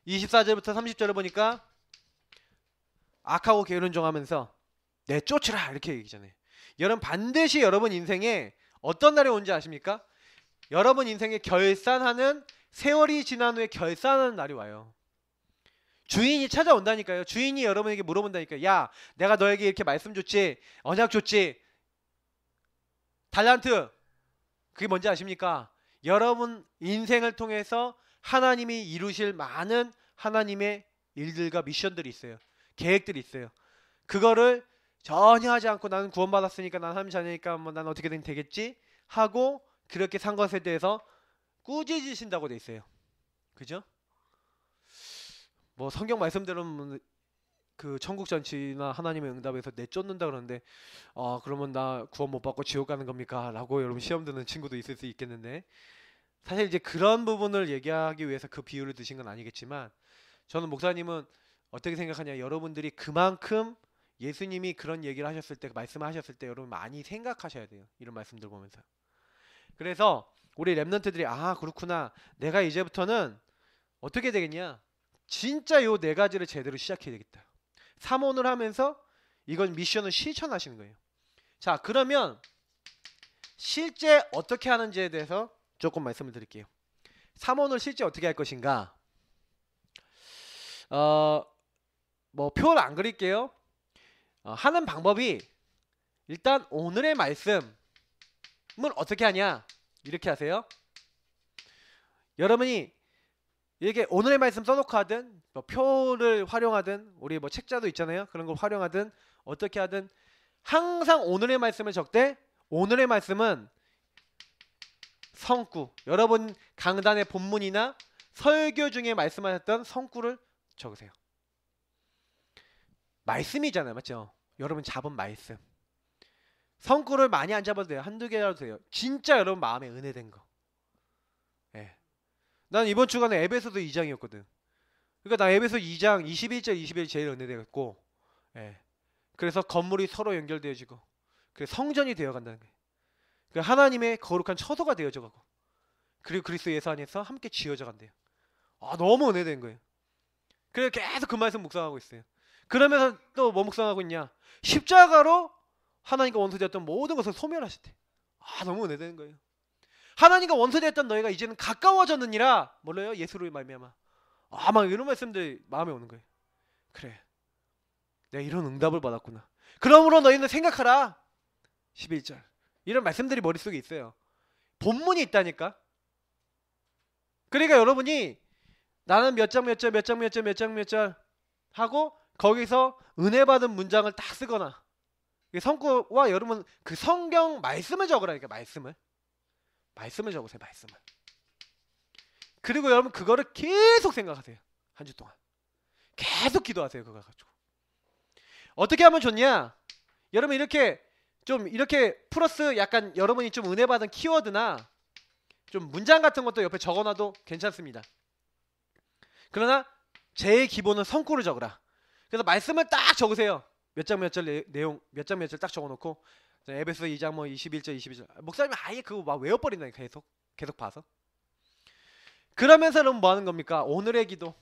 24절부터 30절을 보니까 악하고 게으른 종 하면서 내쫓으라 이렇게 얘기잖아요. 여러분 반드시 여러분 인생에 어떤 날이 온지 아십니까? 여러분 인생에 결산하는 세월이 지난 후에 결산하는 날이 와요. 주인이 찾아온다니까요. 주인이 여러분에게 물어본다니까요. 야, 내가 너에게 이렇게 말씀 줬지, 언약 줬지, 달란트. 그게 뭔지 아십니까? 여러분 인생을 통해서 하나님이 이루실 많은 하나님의 일들과 미션들이 있어요. 계획들이 있어요. 그거를 전혀 하지 않고 나는 구원받았으니까 난 하나님 자녀니까 뭐 난 어떻게든 되겠지 하고 그렇게 산 것에 대해서 꾸짖으신다고 돼 있어요. 그죠? 뭐 성경 말씀대로는 그 천국 잔치나 하나님의 응답에서 내쫓는다 그러는데 그러면 나 구원 못 받고 지옥 가는 겁니까? 라고 여러분 시험 드는 친구도 있을 수 있겠는데 사실 이제 그런 부분을 얘기하기 위해서 그 비유를 드신 건 아니겠지만 저는 목사님은 어떻게 생각하냐 여러분들이 그만큼 예수님이 그런 얘기를 하셨을 때 말씀하셨을 때 여러분 많이 생각하셔야 돼요. 이런 말씀들 보면서. 그래서 우리 렘넌트들이 아 그렇구나 내가 이제부터는 어떻게 되겠냐 진짜 요 네 가지를 제대로 시작해야 되겠다. 삼원을 하면서 이건 미션을 실천하시는 거예요. 자 그러면 실제 어떻게 하는지에 대해서 조금 말씀을 드릴게요. 삼원을 실제 어떻게 할 것인가 뭐 표를 안 그릴게요. 하는 방법이 일단 오늘의 말씀을 어떻게 하냐 이렇게 하세요. 여러분이 이렇게 오늘의 말씀 써놓고 하든 뭐 표를 활용하든 우리 뭐 책자도 있잖아요. 그런 걸 활용하든 어떻게 하든 항상 오늘의 말씀을 적되 오늘의 말씀은 성구. 여러분 강단의 본문이나 설교 중에 말씀하셨던 성구를 적으세요. 말씀이잖아요. 맞죠? 여러분 잡은 말씀. 성구를 많이 안 잡아도 돼요. 한두 개라도 돼요. 진짜 여러분 마음에 은혜된 거. 예. 난 이번 주간에 에베소서 2장이었거든. 그러니까 나 에베소 2장 21절 21절 제일 은혜되었고, 예. 그래서 건물이 서로 연결되어지고, 그래서 성전이 되어간다는 거예요. 그 하나님의 거룩한 처소가 되어져가고, 그리고 그리스도 예수 안에서 함께 지어져 간대요. 아, 너무 은혜된 거예요. 그래서 계속 그 말씀 묵상하고 있어요. 그러면서 또 뭐 묵상하고 있냐? 십자가로 하나님과 원수되었던 모든 것을 소멸하셨대. 아, 너무 은혜되는 거예요. 하나님과 원수되었던 너희가 이제는 가까워졌느니라. 몰라요? 예수로 말미암아. 아, 막 이런 말씀들이 마음에 오는 거예요. 그래, 내가 이런 응답을 받았구나. 그러므로 너희는 생각하라. 11절. 이런 말씀들이 머릿속에 있어요. 본문이 있다니까. 그러니까 여러분이 나는 몇 장 몇 절 몇 장 몇 절 몇 장 몇 절 하고 거기서 은혜 받은 문장을 딱 쓰거나, 성구와 여러분 그 성경 말씀을 적으라니까. 말씀을 적으세요. 말씀을. 그리고 여러분 그거를 계속 생각하세요. 한 주 동안 계속 기도하세요. 그거 가지고 어떻게 하면 좋냐? 여러분 이렇게 좀 이렇게 플러스 약간 여러분이 좀 은혜 받은 키워드나 좀 문장 같은 것도 옆에 적어놔도 괜찮습니다. 그러나 제일 기본은 성구를 적으라. 그래서 말씀을 딱 적으세요. 몇 장 몇 절 내용 몇 장 몇 절 딱 적어놓고 에베소 2장 뭐 21절 22절 목사님이 아예 그거 막 외워버린다니까. 계속 봐서. 그러면서 여러분 뭐 하는 겁니까? 오늘의 기도.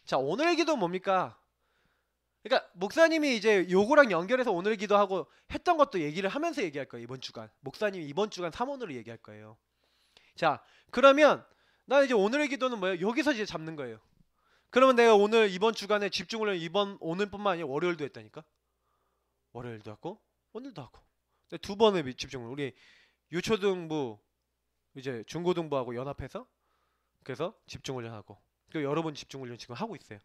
자, 오늘의 기도 뭡니까? 그러니까 목사님이 이제 요거랑 연결해서 오늘 기도하고 했던 것도 얘기를 하면서 얘기할 거예요. 이번 주간 목사님이 이번 주간 3원으로 얘기할 거예요. 자, 그러면 나 이제 오늘의 기도는 뭐예요? 여기서 이제 잡는 거예요. 그러면 내가 오늘 이번 주간에 집중을 오늘뿐만 아니라 월요일도 했다니까. 월요일도 하고 오늘도 하고 두 번의 집중을 우리 유초등부 이제 중고등부하고 연합해서 그래서 집중훈련하고 또 여러분 집중훈련 지금 하고 있어요.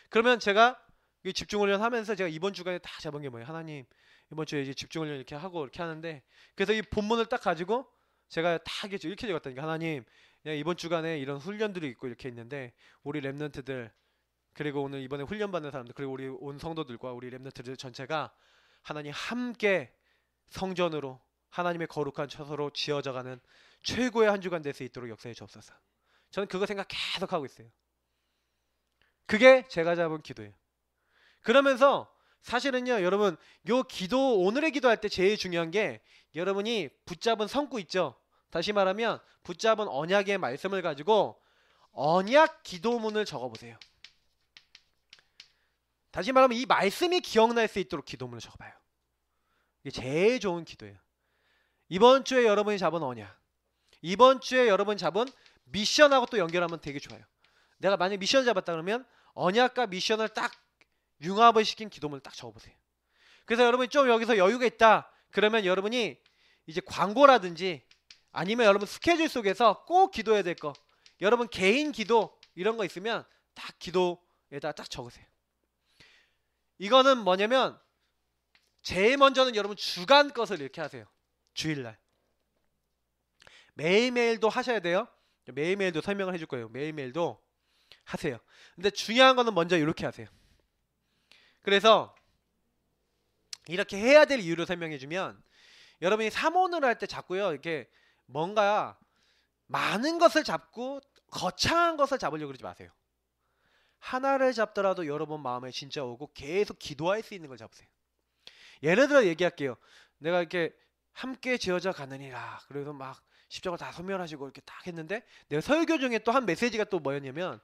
그러면 제가 이 집중훈련 하면서 제가 이번 주간에 다 잡은 게 뭐예요? 하나님 이번 주에 이제 집중훈련 이렇게 하고 이렇게 하는데, 그래서 이 본문을 딱 가지고 제가 다 이렇게 적었다니까. 하나님 그냥 이번 주간에 이런 훈련들이 있고 이렇게 있는데 우리 랩런트들 그리고 오늘 이번에 훈련 받는 사람들 그리고 우리 온 성도들과 우리 랩런트들 전체가 하나님 함께 성전으로 하나님의 거룩한 처소로 지어져가는 최고의 한 주간 될 수 있도록 역사해 주옵소서. 저는 그거 생각 계속 하고 있어요. 그게 제가 잡은 기도예요. 그러면서 사실은요 여러분 요 기도 오늘의 기도할 때 제일 중요한 게 여러분이 붙잡은 성구 있죠. 다시 말하면 붙잡은 언약의 말씀을 가지고 언약 기도문을 적어보세요. 다시 말하면 이 말씀이 기억날 수 있도록 기도문을 적어봐요. 이게 제일 좋은 기도예요. 이번 주에 여러분이 잡은 언약, 이번 주에 여러분이 잡은 미션하고 또 연결하면 되게 좋아요. 내가 만약 미션을 잡았다 그러면 언약과 미션을 딱 융합을 시킨 기도문을 딱 적어보세요. 그래서 여러분이 좀 여기서 여유가 있다 그러면 여러분이 이제 광고라든지 아니면 여러분 스케줄 속에서 꼭 기도해야 될 거, 여러분 개인 기도 이런 거 있으면 딱 기도에다 딱 적으세요. 이거는 뭐냐면 제일 먼저는 여러분 주간 것을 이렇게 하세요. 주일날 매일매일도 하셔야 돼요. 매일매일도 설명을 해줄 거예요. 매일매일도 하세요. 근데 중요한 거는 먼저 이렇게 하세요. 그래서 이렇게 해야 될 이유를 설명해주면 여러분이 삼원을 할 때 자꾸요 이렇게 뭔가 많은 것을 잡고 거창한 것을 잡으려고 그러지 마세요. 하나를 잡더라도 여러분 마음에 진짜 오고 계속 기도할 수 있는 걸 잡으세요. 예를 들어 얘기할게요. 내가 이렇게 함께 지어져 가느니라 그래서 막 십자가 다 소멸하시고 이렇게 딱 했는데 내가 설교 중에 또 한 메시지가 또 뭐였냐면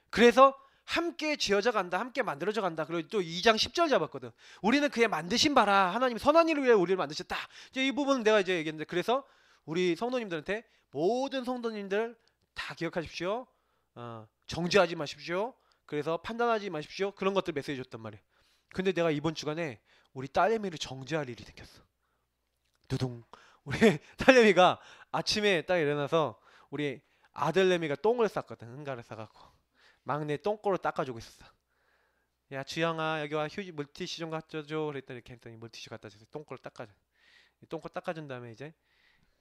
그래서 함께 지어져 간다, 함께 만들어져 간다. 그리고 또 2장 10절 잡았거든. 우리는 그의 만드신 바라. 하나님 선한 일을 위해 우리를 만드셨다. 이제 이 부분은 내가 이제 얘기했는데 그래서 우리 성도님들한테 모든 성도님들 다 기억하십시오. 정죄하지 마십시오. 그래서 판단하지 마십시오. 그런 것들 메시지 줬단 말이에요. 근데 내가 이번 주간에 우리 딸내미를 정죄할 일이 생겼어. 두둥. 우리 딸내미가 아침에 딱 일어나서 우리 아들내미가 똥을 쌌거든. 응가를 싸갖고 막내 똥꼬를 닦아주고 있었어. 야 주영아 여기 와 휴지 물티슈 좀 갖다 줘. 그랬더니 이렇게 했더니 물티슈 갖다 줘서 똥꼬를 닦아줘. 똥꼬 닦아준 다음에 이제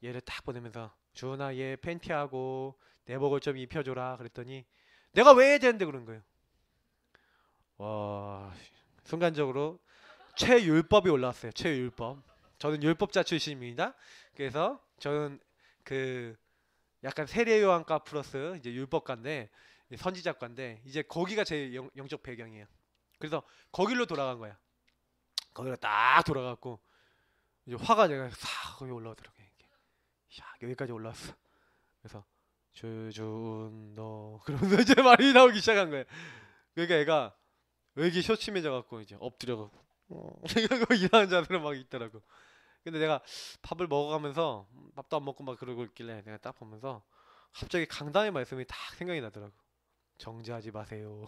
얘를 딱 보내면서 주은아 얘 팬티하고 내복을 좀 입혀줘라 그랬더니 내가 왜 해야 되는데 그런 거예요. 와 순간적으로 최율법이 올라왔어요. 최율법. 저는 율법자 출신입니다. 그래서 저는 그 약간 세례요한과 플러스 이제 율법가인데 선지자과인데 이제 거기가 제 영적 배경이에요. 그래서 거길로 돌아간 거야. 거기로 딱 돌아갔고 이제 화가 내가 싹 거기 올라오더라고요. 이렇게. 샥 여기까지 올라왔어. 그래서 주준 너 그러면서 이제 말이 나오기 시작한 거예요. 그러니까 애가 왜 이렇게 쇼침해져 갖고 이제 엎드려갖고 이러고 일하는 자세로 막 있더라고. 근데 내가 밥을 먹어가면서 밥도 안 먹고 막 그러고 있길래 내가 딱 보면서 갑자기 강단의 말씀이 딱 생각이 나더라고. 정죄하지 마세요.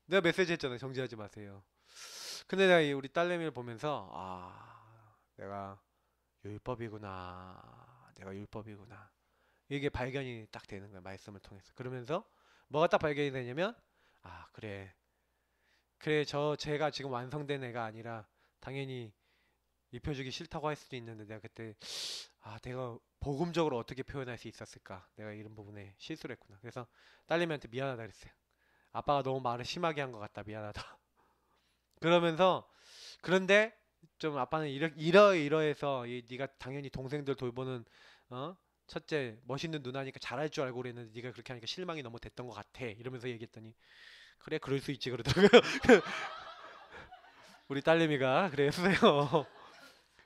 내가 메시지 했잖아요. 정죄하지 마세요. 근데 내가 이 우리 딸내미를 보면서 내가 율법이구나. 내가 율법이구나. 이게 발견이 딱 되는 거야. 말씀을 통해서. 그러면서 뭐가 딱 발견이 되냐면 그래. 그래 제가 지금 완성된 애가 아니라 당연히 입혀주기 싫다고 할 수도 있는데 내가 그때 내가 복음적으로 어떻게 표현할 수 있었을까 내가 이런 부분에 실수를 했구나. 그래서 딸내미한테 미안하다 그랬어요. 아빠가 너무 말을 심하게 한 것 같다 미안하다. 그러면서 그런데 좀 아빠는 이러해서 네가 당연히 동생들 돌보는 첫째 멋있는 누나니까 잘할 줄 알고 그랬는데 네가 그렇게 하니까 실망이 너무 됐던 것 같아 이러면서 얘기했더니 그래 그럴 수 있지 그러더라고요. 우리 딸내미가 그랬어요.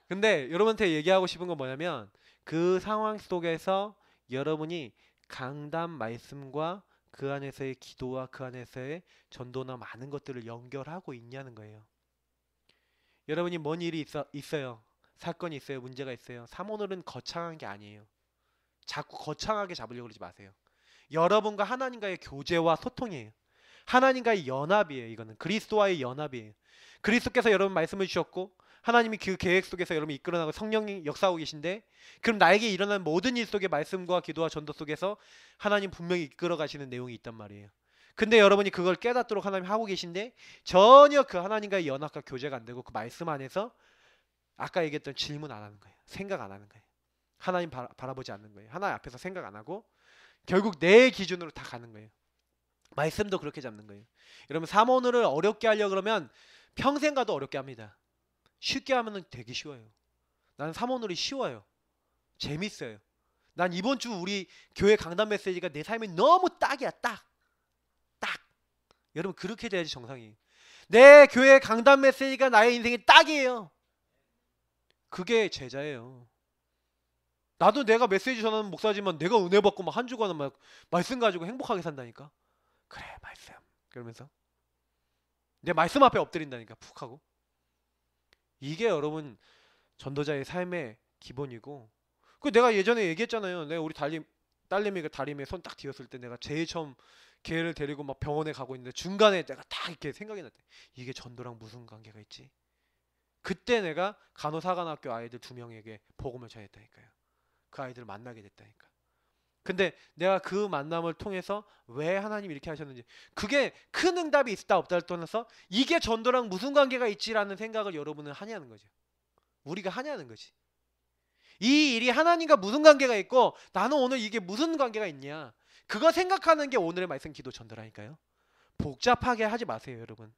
근데 여러분한테 얘기하고 싶은 건 뭐냐면 그 상황 속에서 여러분이 강단 말씀과 그 안에서의 기도와 그 안에서의 전도나 많은 것들을 연결하고 있냐는 거예요. 여러분이 뭔 일이 있어요. 사건이 있어요. 문제가 있어요. 사모늘은 거창한 게 아니에요. 자꾸 거창하게 잡으려고 그러지 마세요. 여러분과 하나님과의 교제와 소통이에요. 하나님과의 연합이에요. 이거는 그리스도와의 연합이에요. 그리스도께서 여러분 말씀을 주셨고 하나님이 그 계획 속에서 여러분 이끌어나고 성령이 역사하고 계신데 그럼 나에게 일어난 모든 일 속에 말씀과 기도와 전도 속에서 하나님 분명히 이끌어 가시는 내용이 있단 말이에요. 근데 여러분이 그걸 깨닫도록 하나님 하고 계신데 전혀 그 하나님과의 연합과 교제가 안 되고 그 말씀 안에서 아까 얘기했던 질문 안 하는 거예요. 생각 안 하는 거예요. 하나님 바라보지 않는 거예요. 하나님 앞에서 생각 안 하고 결국 내 기준으로 다 가는 거예요. 말씀도 그렇게 잡는 거예요. 여러분 사모늘을 어렵게 하려고 그러면 평생 가도 어렵게 합니다. 쉽게 하면은 되게 쉬워요. 나는 사모놀이 쉬워요. 재밌어요. 난 이번 주 우리 교회 강단 메시지가 내 삶에 너무 딱이야. 딱. 여러분 그렇게 돼야지 정상이에요. 내 교회 강단 메시지가 나의 인생에 딱이에요. 그게 제자예요. 나도 내가 메시지 전하는 목사지만 내가 은혜 받고 막 한 주간은 막 말씀 가지고 행복하게 산다니까. 그래 말씀. 그러면서 내 말씀 앞에 엎드린다니까 푹 하고. 이게 여러분 전도자의 삶의 기본이고 그 내가 예전에 얘기했잖아요. 내가 우리 딸내미가 다리미에 손 딱 뒤었을 때 내가 제일 처음 걔를 데리고 막 병원에 가고 있는데 중간에 내가 딱 이렇게 생각이 났대. 이게 전도랑 무슨 관계가 있지? 그때 내가 간호사관학교 아이들 2명에게 복음을 전했다니까요. 그 아이들을 만나게 됐다니까. 근데 내가 그 만남을 통해서 왜 하나님이 이렇게 하셨는지 그게 큰 응답이 있다 없다를 떠나서 이게 전도랑 무슨 관계가 있지라는 생각을 여러분은 하냐는 거죠. 우리가 하냐는 거지. 이 일이 하나님과 무슨 관계가 있고 나는 오늘 이게 무슨 관계가 있냐 그거 생각하는 게 오늘의 말씀 기도 전도라니까요. 복잡하게 하지 마세요 여러분.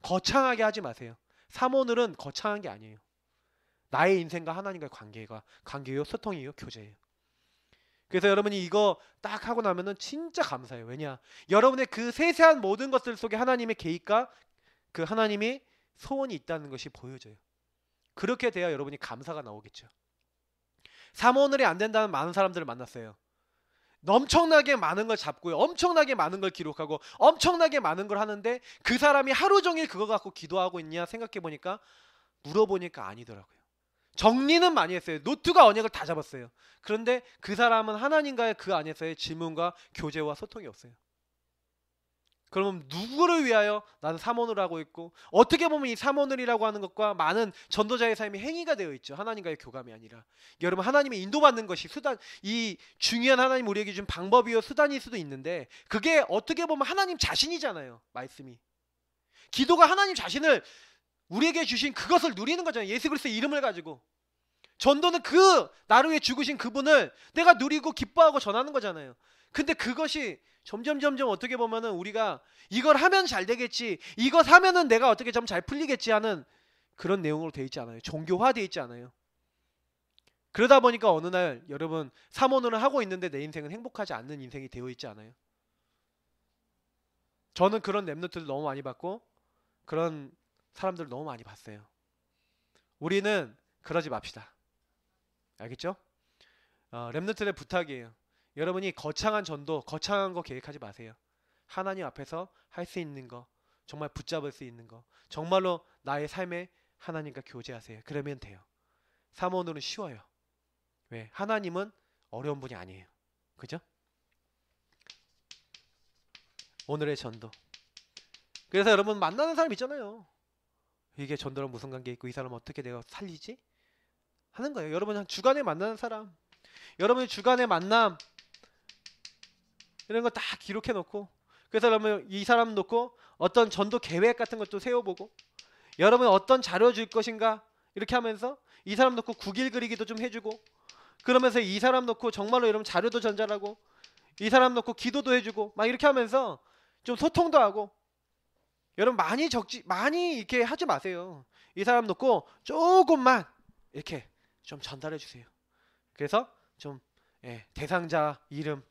거창하게 하지 마세요. 사모늘은 거창한 게 아니에요. 나의 인생과 하나님과의 관계요 소통이요 교제예요. 그래서 여러분이 이거 딱 하고 나면은 진짜 감사해요. 왜냐? 여러분의 그 세세한 모든 것들 속에 하나님의 계획과 그 하나님의 소원이 있다는 것이 보여져요. 그렇게 돼야 여러분이 감사가 나오겠죠. 사모늘이 안 된다는 많은 사람들을 만났어요. 엄청나게 많은 걸 잡고요. 엄청나게 많은 걸 기록하고 엄청나게 많은 걸 하는데 그 사람이 하루 종일 그거 갖고 기도하고 있냐 생각해 보니까 물어보니까 아니더라고요. 정리는 많이 했어요. 노트가 언약을 다 잡았어요. 그런데 그 사람은 하나님과의 그 안에서의 질문과 교제와 소통이 없어요. 그러면 누구를 위하여 나는 사모늘 하고 있고 어떻게 보면 이 사모늘이라고 하는 것과 많은 전도자의 삶이 행위가 되어 있죠. 하나님과의 교감이 아니라. 여러분 하나님의 인도받는 것이 수단 이 중요한 하나님 우리에게 준 방법이요 수단일 수도 있는데 그게 어떻게 보면 하나님 자신이잖아요. 말씀이. 기도가 하나님 자신을 우리에게 주신 그것을 누리는 거잖아요. 예수 그리스도의 이름을 가지고. 전도는 그 나를 위해 죽으신 그분을 내가 누리고 기뻐하고 전하는 거잖아요. 근데 그것이 점점 어떻게 보면은 우리가 이걸 하면 잘 되겠지, 이것 하면은 내가 어떻게 좀 잘 풀리겠지 하는 그런 내용으로 돼 있지 않아요. 종교화돼 있지 않아요. 그러다 보니까 어느 날 여러분 사모노를 하고 있는데 내 인생은 행복하지 않는 인생이 되어 있지 않아요. 저는 그런 랩노트를 너무 많이 봤고 그런 사람들을 너무 많이 봤어요. 우리는 그러지 맙시다. 알겠죠? 랩노트의 부탁이에요. 여러분이 거창한 전도, 거창한 거 계획하지 마세요. 하나님 앞에서 할 수 있는 거, 정말 붙잡을 수 있는 거, 정말로 나의 삶에 하나님과 교제하세요. 그러면 돼요. 사모노는 쉬워요. 왜? 하나님은 어려운 분이 아니에요. 그죠? 오늘의 전도. 그래서 여러분 만나는 사람 있잖아요. 이게 전도랑 무슨 관계 있고 이 사람 어떻게 내가 살리지? 하는 거예요. 여러분 한 주간에 만나는 사람, 여러분의 주간의 만남 이런 거 다 기록해 놓고, 그래서 여러분 이 사람 놓고 어떤 전도 계획 같은 것도 세워보고, 여러분 어떤 자료 줄 것인가 이렇게 하면서 이 사람 놓고 국일 그리기도 좀 해주고, 그러면서 이 사람 놓고 정말로 여러분 자료도 전달하고, 이 사람 놓고 기도도 해주고 막 이렇게 하면서 좀 소통도 하고. 여러분 많이 이렇게 하지 마세요. 이 사람 놓고 조금만 이렇게 좀 전달해 주세요. 그래서 좀 대상자 이름,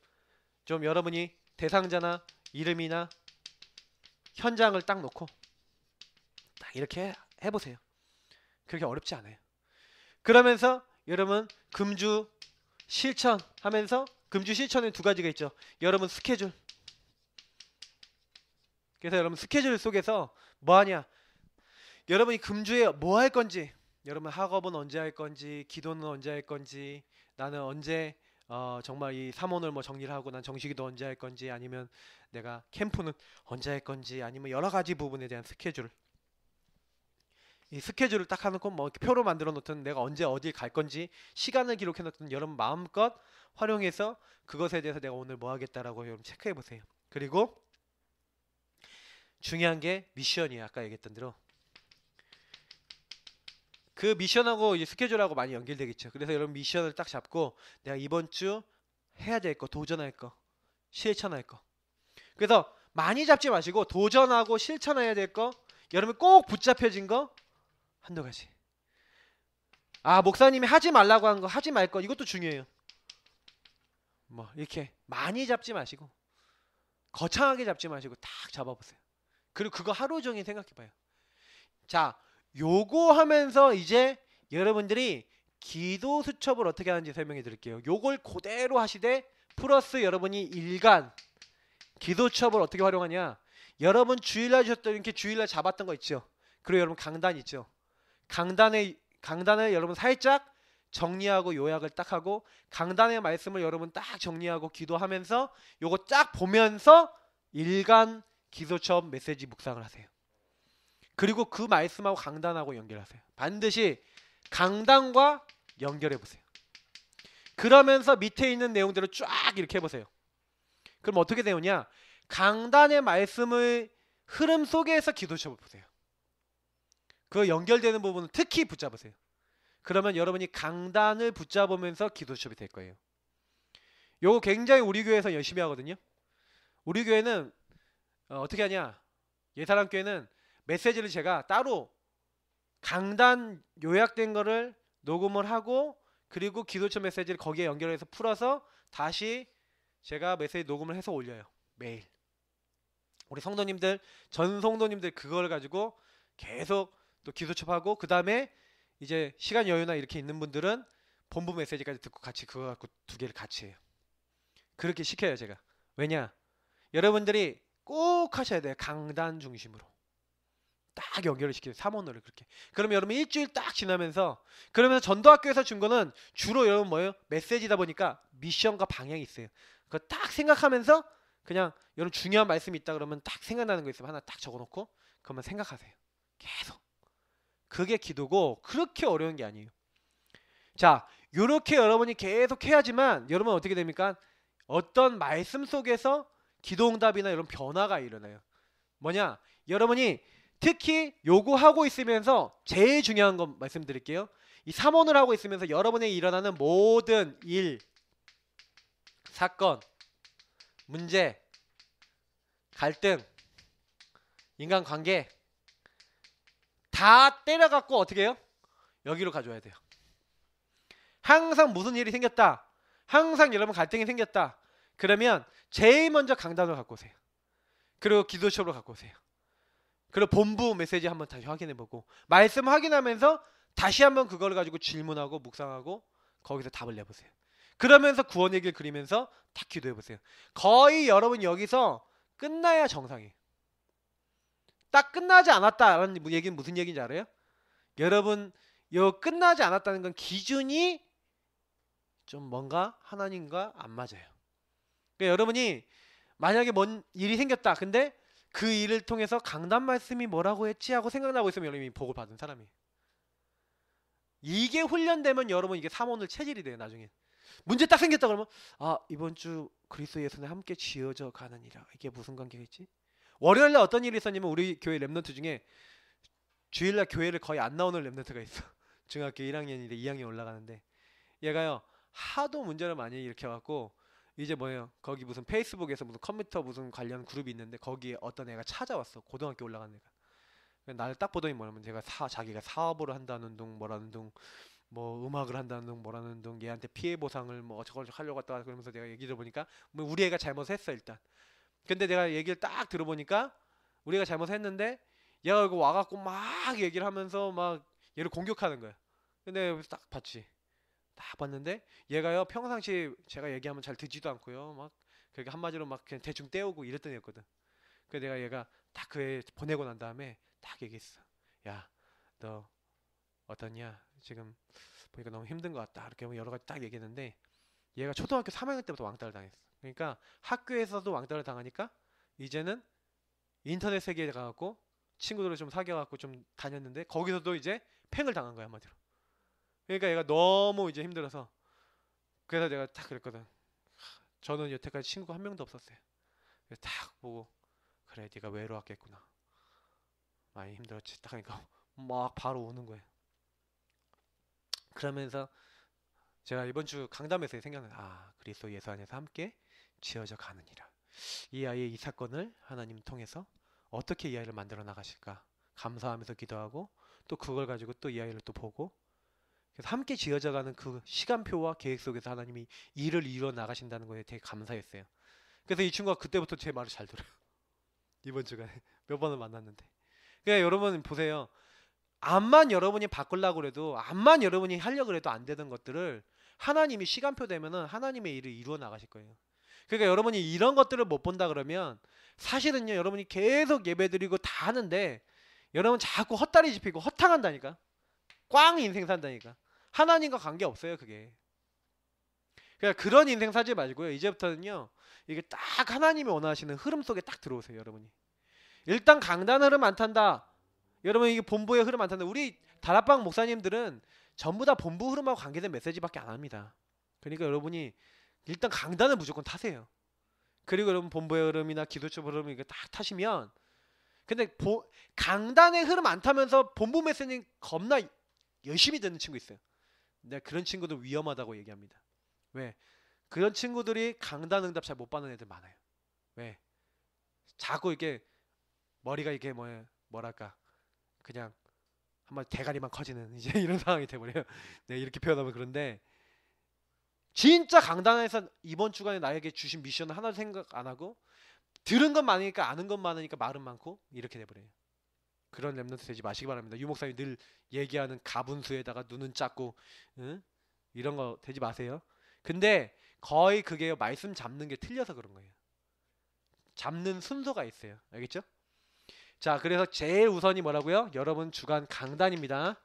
좀 여러분이 대상자나 이름이나 현장을 딱 놓고 딱 이렇게 해보세요. 그렇게 어렵지 않아요. 그러면서 여러분 금주 실천 하면서, 금주 실천에 두 가지가 있죠. 여러분 스케줄. 그래서 여러분 스케줄 속에서 뭐 하냐, 여러분이 금주에 뭐 할 건지, 여러분 학업은 언제 할 건지, 기도는 언제 할 건지, 나는 언제 정말 이 사모를 뭐 정리를 하고 난 정식기도 언제 할 건지, 아니면 내가 캠프는 언제 할 건지, 아니면 여러 가지 부분에 대한 스케줄. 이 스케줄을 딱 해놓고 뭐 이렇게 표로 만들어 놓든, 내가 언제 어딜 갈 건지 시간을 기록해 놓든, 여러분 마음껏 활용해서 그것에 대해서 내가 오늘 뭐 하겠다라고 여러분 체크해 보세요. 그리고 중요한 게 미션이에요. 아까 얘기했던 대로 그 미션하고 이 스케줄하고 많이 연결되겠죠. 그래서 여러분 미션을 딱 잡고 내가 이번 주 해야 될 거, 도전할 거, 실천할 거. 그래서 많이 잡지 마시고 도전하고 실천해야 될 거, 여러분 꼭 붙잡혀진 거 한두 가지. 목사님이 하지 말라고 한 거, 하지 말 거, 이것도 중요해요. 뭐 이렇게 많이 잡지 마시고 거창하게 잡지 마시고 딱 잡아보세요. 그리고 그거 하루 종일 생각해봐요. 자, 요거 하면서 이제 여러분들이 기도 수첩을 어떻게 하는지 설명해 드릴게요. 요걸 그대로 하시되 플러스 여러분이 일간 기도 수첩을 어떻게 활용하냐, 여러분 주일날 주셨던 이렇게 주일날 잡았던 거 있죠. 그리고 여러분 강단 있죠. 강단을 여러분 살짝 정리하고 요약을 딱 하고, 강단의 말씀을 여러분 딱 정리하고 기도하면서 요거 쫙 보면서 일간 기도처럼 메시지 묵상을 하세요. 그리고 그 말씀하고 강단하고 연결하세요. 반드시 강단과 연결해 보세요. 그러면서 밑에 있는 내용들을 쫙 이렇게 해보세요. 그럼 어떻게 되느냐, 강단의 말씀을 흐름 속에서 기도처럼 보세요. 그 연결되는 부분은 특히 붙잡으세요. 그러면 여러분이 강단을 붙잡으면서 기도수첩이 될 거예요. 요거 굉장히 우리 교회에서 열심히 하거든요. 우리 교회는 어떻게 하냐, 예사람교회는 메시지를 제가 따로 강단 요약된 거를 녹음을 하고, 그리고 기도처 메시지를 거기에 연결해서 풀어서 다시 제가 메시지 녹음을 해서 올려요. 매일. 우리 성도님들, 전 성도님들 그걸 가지고 계속 또 기도첩하고, 그 다음에 이제 시간 여유나 이렇게 있는 분들은 본부 메시지까지 듣고 같이 그거 갖고 두 개를 같이 해요. 그렇게 시켜요 제가. 왜냐, 여러분들이 꼭 하셔야 돼요. 강단 중심으로 딱 연결을 시켜요. 사모노를 그렇게. 그러면 여러분 일주일 딱 지나면서, 그러면서 전도학교에서 준 거는 주로 여러분 뭐예요? 메시지다 보니까 미션과 방향이 있어요. 그거 딱 생각하면서 그냥 여러분 중요한 말씀이 있다 그러면 딱 생각나는 거 있으면 하나 딱 적어놓고 그러면 생각하세요. 계속. 그게 기도고 그렇게 어려운 게 아니에요. 자, 요렇게 여러분이 계속 해야지만 여러분 어떻게 됩니까? 어떤 말씀 속에서 기도응답이나 이런 변화가 일어나요. 뭐냐? 여러분이 특히 요거 하고 있으면서 제일 중요한 거 말씀드릴게요. 이 삼원을 하고 있으면서 여러분에게 일어나는 모든 일, 사건, 문제, 갈등, 인간관계 다 때려갖고 어떻게 해요? 여기로 가져와야 돼요. 항상 무슨 일이 생겼다. 항상 여러분 갈등이 생겼다. 그러면 제일 먼저 강단을 갖고 오세요. 그리고 기도 수업을 갖고 오세요. 그리고 본부 메시지 한번 다시 확인해보고 말씀 확인하면서 다시 한번 그걸 가지고 질문하고 묵상하고 거기서 답을 내보세요. 그러면서 구원의 길 그리면서 다 기도해보세요. 거의 여러분 여기서 끝나야 정상이에요. 딱 끝나지 않았다라는 얘기는 무슨 얘기인지 알아요? 여러분 요 끝나지 않았다는 건 기준이 좀 뭔가 하나님과 안 맞아요. 그러니까 여러분이 만약에 뭔 일이 생겼다. 근데 그 일을 통해서 강단 말씀이 뭐라고 했지 하고 생각나고 있으면 여러분이 복을 받은 사람이에요. 이게 훈련되면 여러분 이게 삼원을 체질이 돼요. 나중에 문제 딱 생겼다 그러면 아 이번 주 그리스도 예수는 함께 지어져 가느니라. 이게 무슨 관계가 있지? 월요일날 어떤 일이 있었냐면 우리 교회 랩런트 중에 주일날 교회를 거의 안 나오는 랩런트가 있어. 중학교 1학년인데 2학년 올라가는데 얘가요 하도 문제를 많이 일으켜갖고 이제 뭐예요? 거기 무슨 페이스북에서 무슨 컴퓨터 무슨 관련 그룹이 있는데 거기에 어떤 애가 찾아왔어. 고등학교 올라간 애가. 나를 딱 보더니 뭐냐면 자기가 사업을 한다는 둥 뭐라는 둥 뭐 음악을 한다는 둥 뭐라는 둥 얘한테 피해 보상을 뭐 저걸 하려고 했다 그러면서 내가 얘기를 보니까 뭐 우리 애가 잘못했어 일단. 근데 내가 얘기를 딱 들어보니까 우리가 잘못했는데 얘가 이거 와갖고 막 얘기를 하면서 막 얘를 공격하는 거야. 근데 딱 봤지. 딱 봤는데 얘가요 평상시 제가 얘기하면 잘 듣지도 않고요 막 그렇게 한마디로 막 그냥 대충 때우고 이랬던 애였거든. 그래서 내가 얘가 딱 그 애 보내고 난 다음에 딱 얘기했어. 야 너 어떠냐 지금 보니까 너무 힘든 것 같다 이렇게 여러 가지 딱 얘기했는데 얘가 초등학교 3학년 때부터 왕따를 당했어. 그러니까 학교에서도 왕따를 당하니까 이제는 인터넷 세계에 가갖고 친구들을 좀 사귀어갖고 좀 다녔는데 거기서도 이제 팽을 당한 거야 한마디로. 그러니까 얘가 너무 이제 힘들어서 그래서 내가 딱 그랬거든. 저는 여태까지 친구가 한 명도 없었어요. 그래서 딱 보고 그래 네가 외로웠겠구나. 많이 힘들었지. 딱 하니까 막 바로 우는 거예요. 그러면서 제가 이번 주 강담에서 생각난 그리스도 예수 안에서 함께 지어져 가느니라. 이 아이의 이 사건을 하나님 통해서 어떻게 이 아이를 만들어 나가실까 감사하면서 기도하고 또 그걸 가지고 또 이 아이를 또 보고 그래서 함께 지어져가는 그 시간표와 계획 속에서 하나님이 일을 이루어 나가신다는 거에 되게 감사했어요. 그래서 이 친구가 그때부터 제 말을 잘 들어요. 이번 주간에 몇 번을 만났는데. 그러니까 여러분 보세요. 암만 여러분이 바꾸려고 해도 암만 여러분이 하려고 해도 안 되는 것들을 하나님이 시간표 되면은 하나님의 일을 이루어 나가실 거예요. 그러니까 여러분이 이런 것들을 못 본다 그러면 사실은요 여러분이 계속 예배드리고 다 하는데 여러분 자꾸 헛다리 짚히고 허탕한다니까. 꽝 인생 산다니까. 하나님과 관계 없어요 그게. 그러니까 그런 인생 살지 말고요. 이제부터는요 이게 딱 하나님이 원하시는 흐름 속에 딱 들어오세요 여러분이. 일단 강단 흐름 안 탄다. 여러분 이게 본부의 흐름 안 탄다. 우리 다락방 목사님들은 전부 다 본부 흐름하고 관계된 메시지밖에 안 합니다. 그러니까 여러분이 일단 강단을 무조건 타세요. 그리고 여러분 본부의 흐름이나 기도처 흐름 이거 딱 타시면 근데 강단의 흐름 안 타면서 본부 메시지 겁나 열심히 듣는 친구 있어요. 내가 그런 친구들 위험하다고 얘기합니다. 왜? 그런 친구들이 강단 응답 잘 못 받는 애들 많아요. 왜? 자꾸 이렇게 머리가 이게 뭐랄까 그냥 한번 대가리만 커지는 이제 이런 상황이 돼버려요. 네, 이렇게 표현하면 그런데 진짜 강단에서 이번 주간에 나에게 주신 미션을 하나도 생각 안 하고 들은 건 많으니까 아는 건 많으니까 말은 많고 이렇게 돼버려요. 그런 랩런트 되지 마시기 바랍니다. 유 목사님 늘 얘기하는 가분수에다가 눈은 작고 이런 거 되지 마세요. 근데 거의 그게 말씀 잡는 게 틀려서 그런 거예요. 잡는 순서가 있어요. 알겠죠? 자, 그래서 제일 우선이 뭐라고요? 여러분 주간 강단입니다.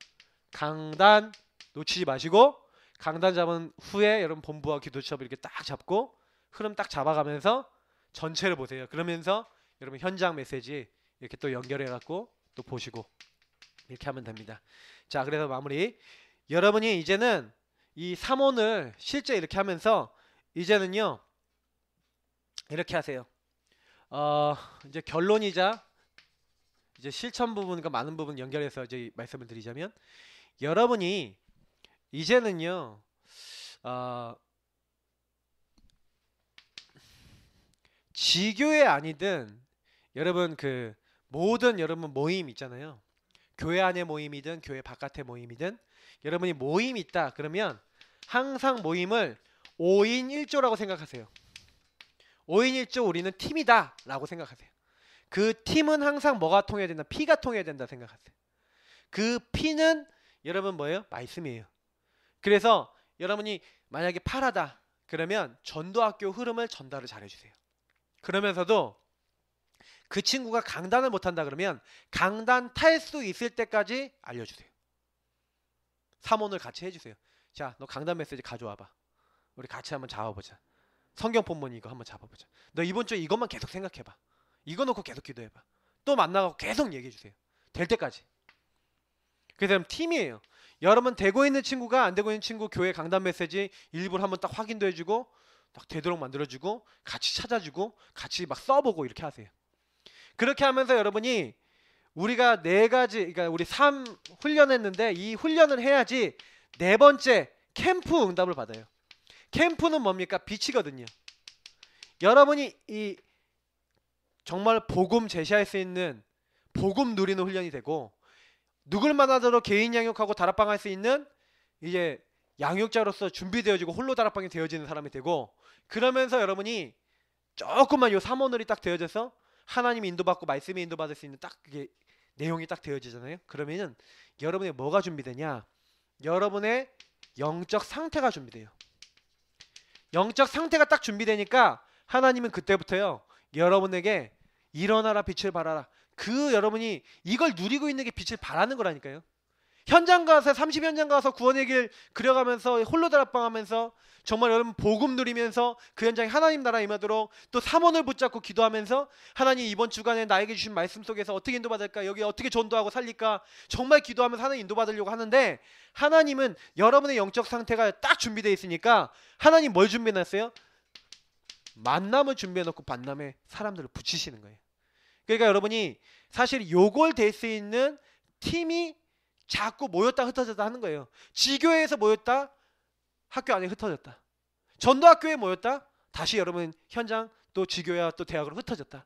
강단 놓치지 마시고 강단 잡은 후에 여러분 본부와 기도 수업 이렇게 딱 잡고 흐름 딱 잡아가면서 전체를 보세요. 그러면서 여러분 현장 메시지 이렇게 또 연결해 갖고 또 보시고 이렇게 하면 됩니다. 자, 그래서 마무리. 여러분이 이제는 이 3원을 실제 이렇게 하면서 이제는요 이렇게 하세요. 이제 결론이자 이제 실천 부분과 많은 부분 연결해서 이제 말씀을 드리자면 여러분이 이제는요. 어, 지교회 아니든 여러분 그 모든 여러분 모임 있잖아요. 교회 안의 모임이든 교회 바깥의 모임이든 여러분이 모임이 있다 그러면 항상 모임을 5인 1조라고 생각하세요. 5인 1조 우리는 팀이다 라고 생각하세요. 그 팀은 항상 뭐가 통해야 된다? 피가 통해야 된다 생각하세요. 그 피는 여러분 뭐예요? 말씀이에요. 그래서 여러분이 만약에 파라다 그러면 전도학교 흐름을 전달을 잘해주세요. 그러면서도 그 친구가 강단을 못한다 그러면 강단 탈 수 있을 때까지 알려주세요. 사모를 같이 해주세요. 자, 너 강단 메시지 가져와봐. 우리 같이 한번 잡아보자. 성경 본문 이거 한번 잡아보자. 너 이번 주에 이것만 계속 생각해봐. 이거 놓고 계속 기도해봐. 또 만나고 계속 얘기해주세요. 될 때까지. 그래서 팀이에요. 여러분 되고 있는 친구가 안 되고 있는 친구 교회 강단 메시지 일부러 한번 딱 확인도 해주고 딱 되도록 만들어주고 같이 찾아주고 같이 막 써보고 이렇게 하세요. 그렇게 하면서 여러분이 우리가 4가지 그러니까 우리 3 훈련했는데 이 훈련을 해야지 4번째 캠프 응답을 받아요. 캠프는 뭡니까? 빛이거든요. 여러분이 이 정말 복음 제시할 수 있는 복음 누리는 훈련이 되고 누굴 만나더라도 개인 양육하고 다락방 할 수 있는 이제 양육자로서 준비되어지고 홀로 다락방이 되어지는 사람이 되고 그러면서 여러분이 조금만 요 3원을이 딱 되어져서 하나님이 인도받고 말씀이 인도받을 수 있는 딱 그게 내용이 딱 되어지잖아요. 그러면은 여러분의 뭐가 준비되냐? 여러분의 영적 상태가 준비돼요. 영적 상태가 딱 준비되니까 하나님은 그때부터요. 여러분에게 일어나라 빛을 발하라. 그 여러분이 이걸 누리고 있는 게 빛을 발하는 거라니까요. 현장 가서 30현장 가서 구원의 길 그려가면서 홀로 다락방하면서 정말 여러분 복음 누리면서 그 현장에 하나님 나라 임하도록 또 3원을 붙잡고 기도하면서 하나님 이번 주간에 나에게 주신 말씀 속에서 어떻게 인도받을까 여기 어떻게 전도하고 살릴까 정말 기도하면서 하나님 인도받으려고 하는데 하나님은 여러분의 영적 상태가 딱 준비되어 있으니까 하나님 뭘 준비해놨어요? 만남을 준비해놓고 만남에 사람들을 붙이시는 거예요. 그러니까 여러분이 사실 요걸 될 수 있는 팀이 자꾸 모였다 흩어졌다 하는 거예요. 지교회에서 모였다 학교 안에 흩어졌다. 전도학교에 모였다 다시 여러분 현장 또 지교회와 또 대학으로 흩어졌다.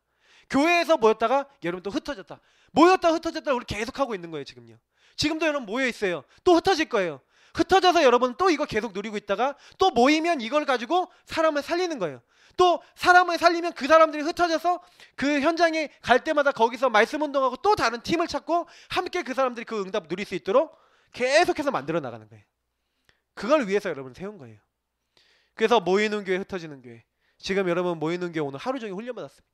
교회에서 모였다가 여러분 또 흩어졌다. 모였다 흩어졌다 우리 계속 하고 있는 거예요. 지금요. 지금도 여러분 모여 있어요. 또 흩어질 거예요. 흩어져서 여러분 또 이거 계속 누리고 있다가 또 모이면 이걸 가지고 사람을 살리는 거예요. 또 사람을 살리면 그 사람들이 흩어져서 그 현장에 갈 때마다 거기서 말씀 운동하고 또 다른 팀을 찾고 함께 그 사람들이 그 응답 누릴 수 있도록 계속해서 만들어 나가는 거예요. 그걸 위해서 여러분 세운 거예요. 그래서 모이는 교회 흩어지는 교회. 지금 여러분 모이는 교회 오늘 하루 종일 훈련 받았습니다.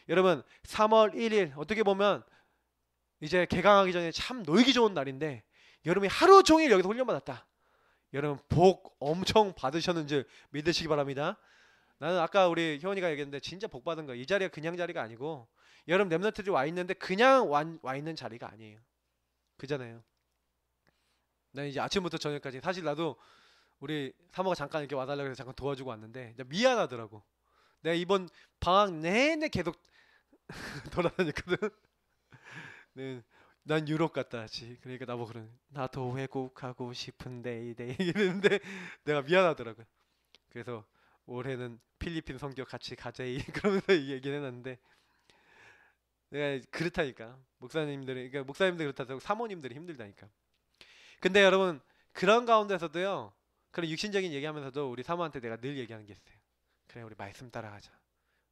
여러분 3월 1일 어떻게 보면 이제 개강하기 전에 참 놀기 좋은 날인데 여러분이 하루 종일 여기서 훈련 받았다. 여러분 복 엄청 받으셨는지 믿으시기 바랍니다. 나는 아까 우리 효원이가 얘기했는데 진짜 복 받은 거야. 이 자리가 그냥 자리가 아니고 여러분 렘넌트들이 와 있는데 그냥 와 있는 자리가 아니에요. 그잖아요. 난 이제 아침부터 저녁까지 사실 나도 우리 사모가 잠깐 이렇게 와달라고 해서 잠깐 도와주고 왔는데 미안하더라고. 내가 이번 방학 내내 계속 돌아다녔거든. 네, 난 유럽 갔다 왔지. 그러니까 나보고 그러는 나도 외국하고 싶은데 이랬는데 내가 미안하더라고요. 그래서 올해는 필리핀 선교 같이 가자이 그러면서 얘기를 해놨는데 내가 그렇다니까 목사님들이 그러니까 목사님들 그렇다고 사모님들이 힘들다니까. 근데 여러분 그런 가운데서도요 그런 육신적인 얘기하면서도 우리 사모한테 내가 늘 얘기하는 게 있어요. 그래 우리 말씀 따라가자.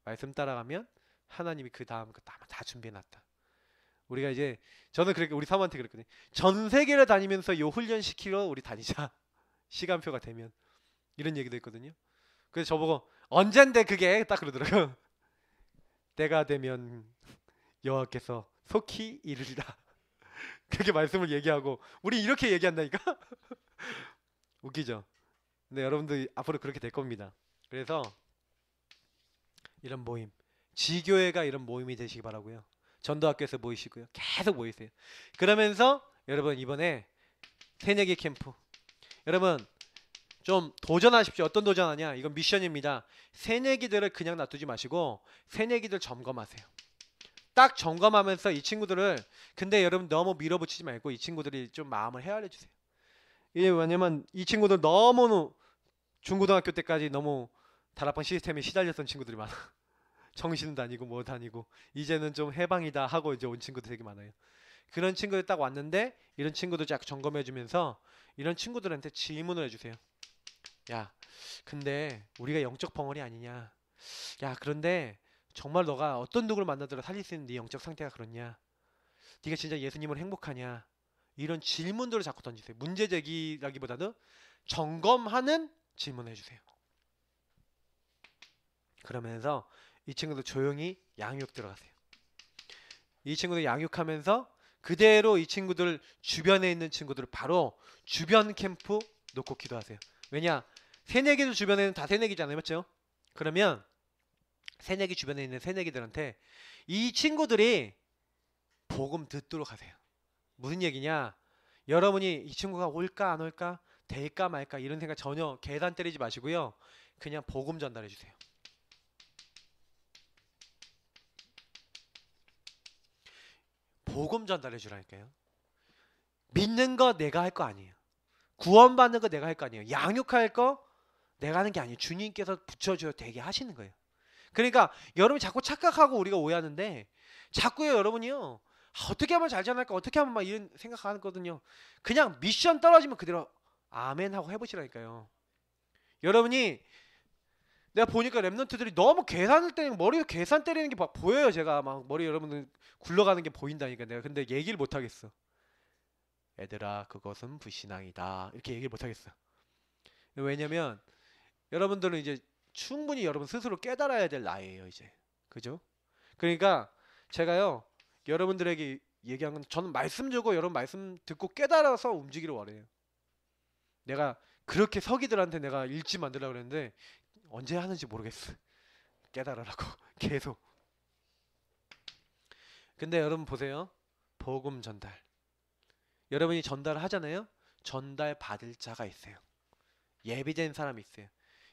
말씀 따라가면 하나님이 그 다음 거 다 준비해놨다. 우리가 이제 저는 그렇게 우리 사모한테 그랬거든요. 전 세계를 다니면서 요 훈련 시키러 우리 다니자. 시간표가 되면 이런 얘기도 했거든요. 그래서 저보고 언젠데 그게 딱 그러더라고요. 때가 되면 여호와께서 속히 이르리라. 그렇게 말씀을 얘기하고 우리 이렇게 얘기한다니까. 웃기죠. 근데 여러분들 앞으로 그렇게 될 겁니다. 그래서 이런 모임 지교회가 이런 모임이 되시기 바라고요. 전도학교에서 모이시고요. 계속 모이세요. 그러면서 여러분 이번에 새내기 캠프 여러분 좀 도전하십시오. 어떤 도전하냐? 이건 미션입니다. 새내기들을 그냥 놔두지 마시고 새내기들 점검하세요. 딱 점검하면서 이 친구들을 근데 여러분 너무 밀어붙이지 말고 이 친구들이 좀 마음을 헤아려 주세요. 이게 왜냐면 이 친구들 너무 중고등학교 때까지 너무 다락방 시스템에 시달렸던 친구들이 많아. 정신 다니고 뭐 다니고 이제는 좀 해방이다 하고 이제 온 친구들 되게 많아요. 그런 친구들 딱 왔는데 이런 친구들 쫙 점검해 주면서 이런 친구들한테 질문을 해주세요. 야, 근데 우리가 영적 벙어리 아니냐? 야, 그런데 정말 너가 어떤 누구를 만나더라도 살릴 수 있는 네 영적 상태가 그렇냐? 네가 진짜 예수님을 행복하냐? 이런 질문들을 자꾸 던지세요. 문제 제기라기보다는 점검하는 질문을 해주세요. 그러면서 이 친구들 조용히 양육 들어가세요. 이 친구들 양육하면서 그대로 이 친구들 주변에 있는 친구들을 바로 주변 캠프 놓고 기도하세요. 왜냐? 새내기들 주변에는 다 새내기잖아요. 맞죠? 그러면 새내기 주변에 있는 새내기들한테 이 친구들이 복음 듣도록 하세요. 무슨 얘기냐? 여러분이 이 친구가 올까 안 올까? 될까 말까? 이런 생각 전혀 계산 때리지 마시고요. 그냥 복음 전달해 주세요. 복음 전달해 주라니까요. 믿는 거 내가 할 거 아니에요. 구원받는 거 내가 할 거 아니에요. 양육할 거 내가 하는 게 아니에요. 주님께서 붙여줘야 되게 하시는 거예요. 그러니까 여러분이 자꾸 착각하고 우리가 오해하는데 자꾸요 여러분이요. 어떻게 하면 잘 자랄까? 어떻게 하면 막 이런 생각하거든요. 그냥 미션 떨어지면 그대로 아멘 하고 해보시라니까요. 여러분이 내가 보니까 랩런트들이 너무 계산을 때리는 머리에 계산 때리는 게 막 보여요. 제가 막 머리 여러분들 굴러가는 게 보인다니까 내가 근데 얘기를 못 하겠어. 얘들아 그것은 불신앙이다 이렇게 얘기를 못 하겠어. 왜냐면 여러분들은 이제 충분히 여러분 스스로 깨달아야 될 나이에요 이제. 그죠? 그러니까 제가요 여러분들에게 얘기한 건 저는 말씀 주고 여러분 말씀 듣고 깨달아서 움직이를 원해요. 내가 그렇게 서기들한테 내가 일지 만들려고 그랬는데 언제 하는지 모르겠어. 깨달으라고 계속. 근데 여러분 보세요. 복음 전달. 여러분이 전달을 하잖아요. 전달 받을 자가 있어요. 예비된 사람이 있어요.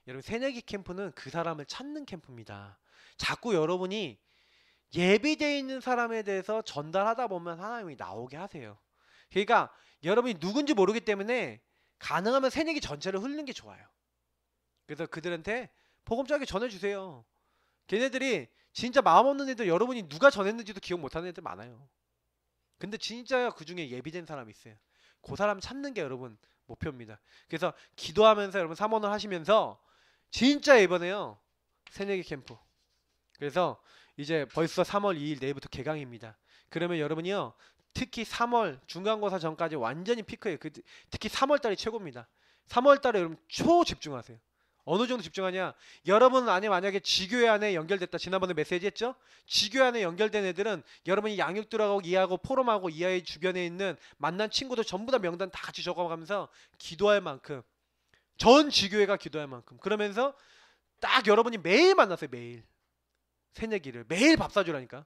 여러분 새내기 캠프는 그 사람을 찾는 캠프입니다. 자꾸 여러분이 예비되어 있는 사람에 대해서 전달하다 보면 하나님이 나오게 하세요. 그러니까 여러분이 누군지 모르기 때문에 가능하면 새내기 전체를 흐르는 게 좋아요. 그래서 그들한테 복음자게 전해주세요. 걔네들이 진짜 마음 없는 애들 여러분이 누가 전했는지도 기억 못하는 애들 많아요. 근데 진짜 그 중에 예비된 사람이 있어요. 그 사람 찾는 게 여러분 목표입니다. 그래서 기도하면서 여러분 삼원을 하시면서 진짜 이번에요 새내기 캠프. 그래서 이제 벌써 3월 2일 내일부터 개강입니다. 그러면 여러분이요 특히 3월 중간고사 전까지 완전히 피크예요. 특히 3월 달이 최고입니다. 3월 달에 여러분 초 집중하세요. 어느 정도 집중하냐? 여러분 안에 만약에 지교회 안에 연결됐다. 지난번에 메시지 했죠? 지교회 안에 연결된 애들은 여러분이 양육 들어가고 이해하고 포럼하고 이 아이 주변에 있는 만난 친구들 전부 다 명단 다 같이 적어가면서 기도할 만큼 전 지교회가 기도할 만큼 그러면서 딱 여러분이 매일 만나세요. 매일 새내기를 매일 밥 사주라니까.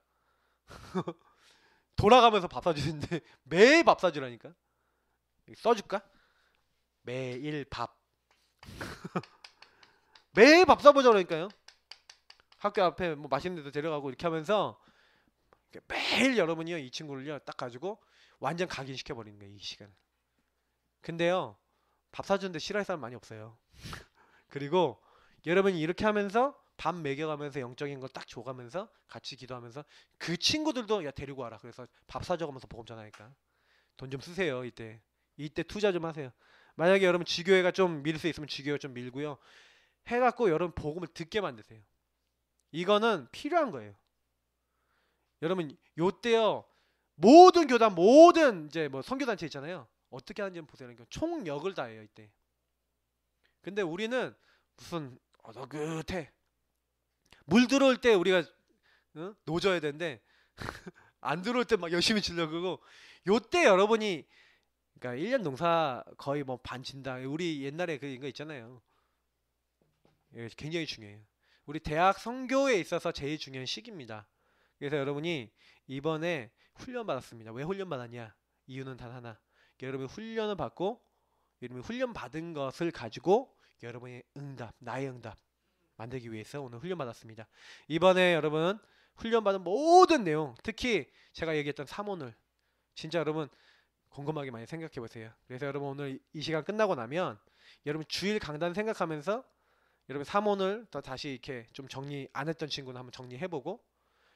돌아가면서 밥 사주는데 매일 밥 사주라니까. 써줄까? 매일 밥. 매일 밥 사보자 그러니까요. 학교 앞에 뭐 맛있는 데도 데려가고 이렇게 하면서 매일 여러분이요 이 친구를요 딱 가지고 완전 각인시켜 버리는 거예요 이 시간을. 근데요 밥 사주는데 싫어할 사람 많이 없어요. 그리고 여러분이 이렇게 하면서 밥 먹여가면서 영적인 걸 딱 줘가면서 같이 기도하면서 그 친구들도 야 데리고 와라. 그래서 밥 사줘가면서 복음 전하니까 돈 좀 쓰세요. 이때 투자 좀 하세요. 만약에 여러분 지교회가 좀 밀 수 있으면 지교회가 좀 밀고요. 해갖고 여러분 복음을 듣게 만드세요. 이거는 필요한 거예요. 여러분 요때요 모든 교단 모든 이제 뭐 선교단체 있잖아요. 어떻게 하는지 보세요. 그러니까 총력을 다해요 이때. 근데 우리는 무슨 어느긋해. 물 들어올 때 우리가 노져야 되는데 안 들어올 때 막 열심히 치려고 요때 여러분이 그러니까 1년 농사 거의 뭐 반 진다. 우리 옛날에 그거 있잖아요. 굉장히 중요해요. 우리 대학 선교에 있어서 제일 중요한 시기입니다. 그래서 여러분이 이번에 훈련 받았습니다. 왜 훈련 받았냐? 이유는 단 하나. 여러분이 훈련을 받고 여러분이 훈련 받은 것을 가지고 여러분의 응답, 나의 응답 만들기 위해서 오늘 훈련 받았습니다. 이번에 여러분 훈련 받은 모든 내용, 특히 제가 얘기했던 3오늘 진짜 여러분 곰곰하게 많이 생각해 보세요. 그래서 여러분 오늘 이 시간 끝나고 나면 여러분 주일 강단 생각하면서 여러분 3원을 더 다시 이렇게 좀 정리 안 했던 친구는 한번 정리해보고,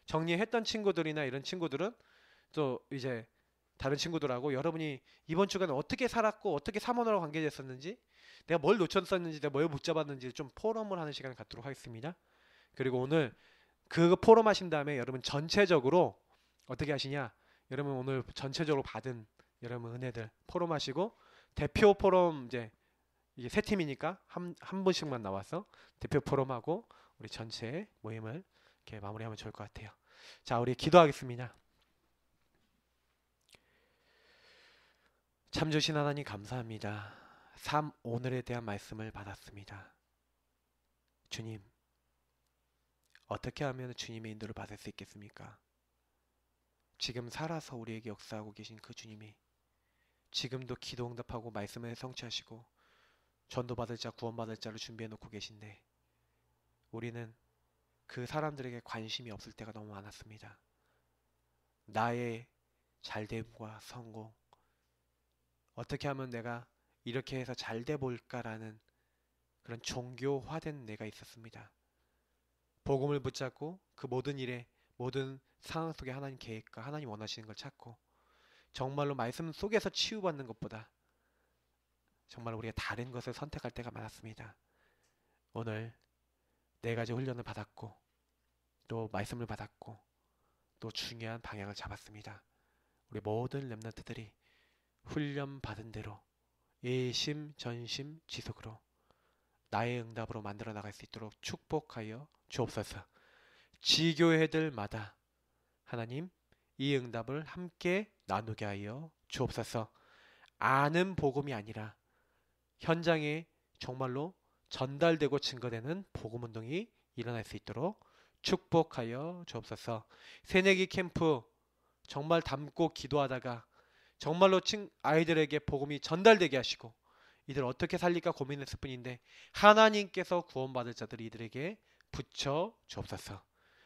정리했던 친구들이나 이런 친구들은 또 이제 다른 친구들하고 여러분이 이번 주간에 어떻게 살았고 어떻게 3원으로 관계됐었는지, 내가 뭘 놓쳤었는지, 내가 뭘 못 잡았는지 좀 포럼을 하는 시간을 갖도록 하겠습니다. 그리고 오늘 그 포럼 하신 다음에 여러분 전체적으로 어떻게 하시냐, 여러분 오늘 전체적으로 받은 여러분 은혜들 포럼 하시고, 대표 포럼 이게 세 팀이니까 한 분씩만 나와서 대표 포럼하고 우리 전체 모임을 이렇게 마무리하면 좋을 것 같아요. 자, 우리 기도하겠습니다. 참 주신 하나님 감사합니다. 오늘에 대한 말씀을 받았습니다. 주님, 어떻게 하면 주님의 인도를 받을 수 있겠습니까? 지금 살아서 우리에게 역사하고 계신 그 주님이 지금도 기도 응답하고 말씀을 성취하시고 전도받을 자, 구원받을 자를 준비해 놓고 계신데 우리는 그 사람들에게 관심이 없을 때가 너무 많았습니다. 나의 잘됨과 성공, 어떻게 하면 내가 이렇게 해서 잘돼 볼까라는 그런 종교화된 내가 있었습니다. 복음을 붙잡고 그 모든 일에, 모든 상황 속에 하나님 계획과 하나님 원하시는 걸 찾고 정말로 말씀 속에서 치유받는 것보다 정말 우리가 다른 것을 선택할 때가 많았습니다. 오늘 네 가지 훈련을 받았고 또 말씀을 받았고 또 중요한 방향을 잡았습니다. 우리 모든 렘넌트들이 훈련 받은 대로 예심 전심 지속으로 나의 응답으로 만들어 나갈 수 있도록 축복하여 주옵소서. 지교회들마다 하나님 이 응답을 함께 나누게 하여 주옵소서. 아는 복음이 아니라 현장에 정말로 전달되고 증거되는 복음 운동이 일어날 수 있도록 축복하여 주옵소서. 새내기 캠프 정말 담고 기도하다가 정말로 아이들에게 복음이 전달되게 하시고 이들 어떻게 살릴까 고민했을 뿐인데 하나님께서 구원받을 자들이 이들에게 붙여 주옵소서.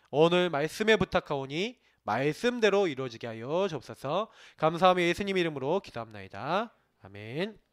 오늘 말씀에 부탁하오니 말씀대로 이루어지게 하여 주옵소서. 감사하며 예수님 이름으로 기도합나이다. 아멘.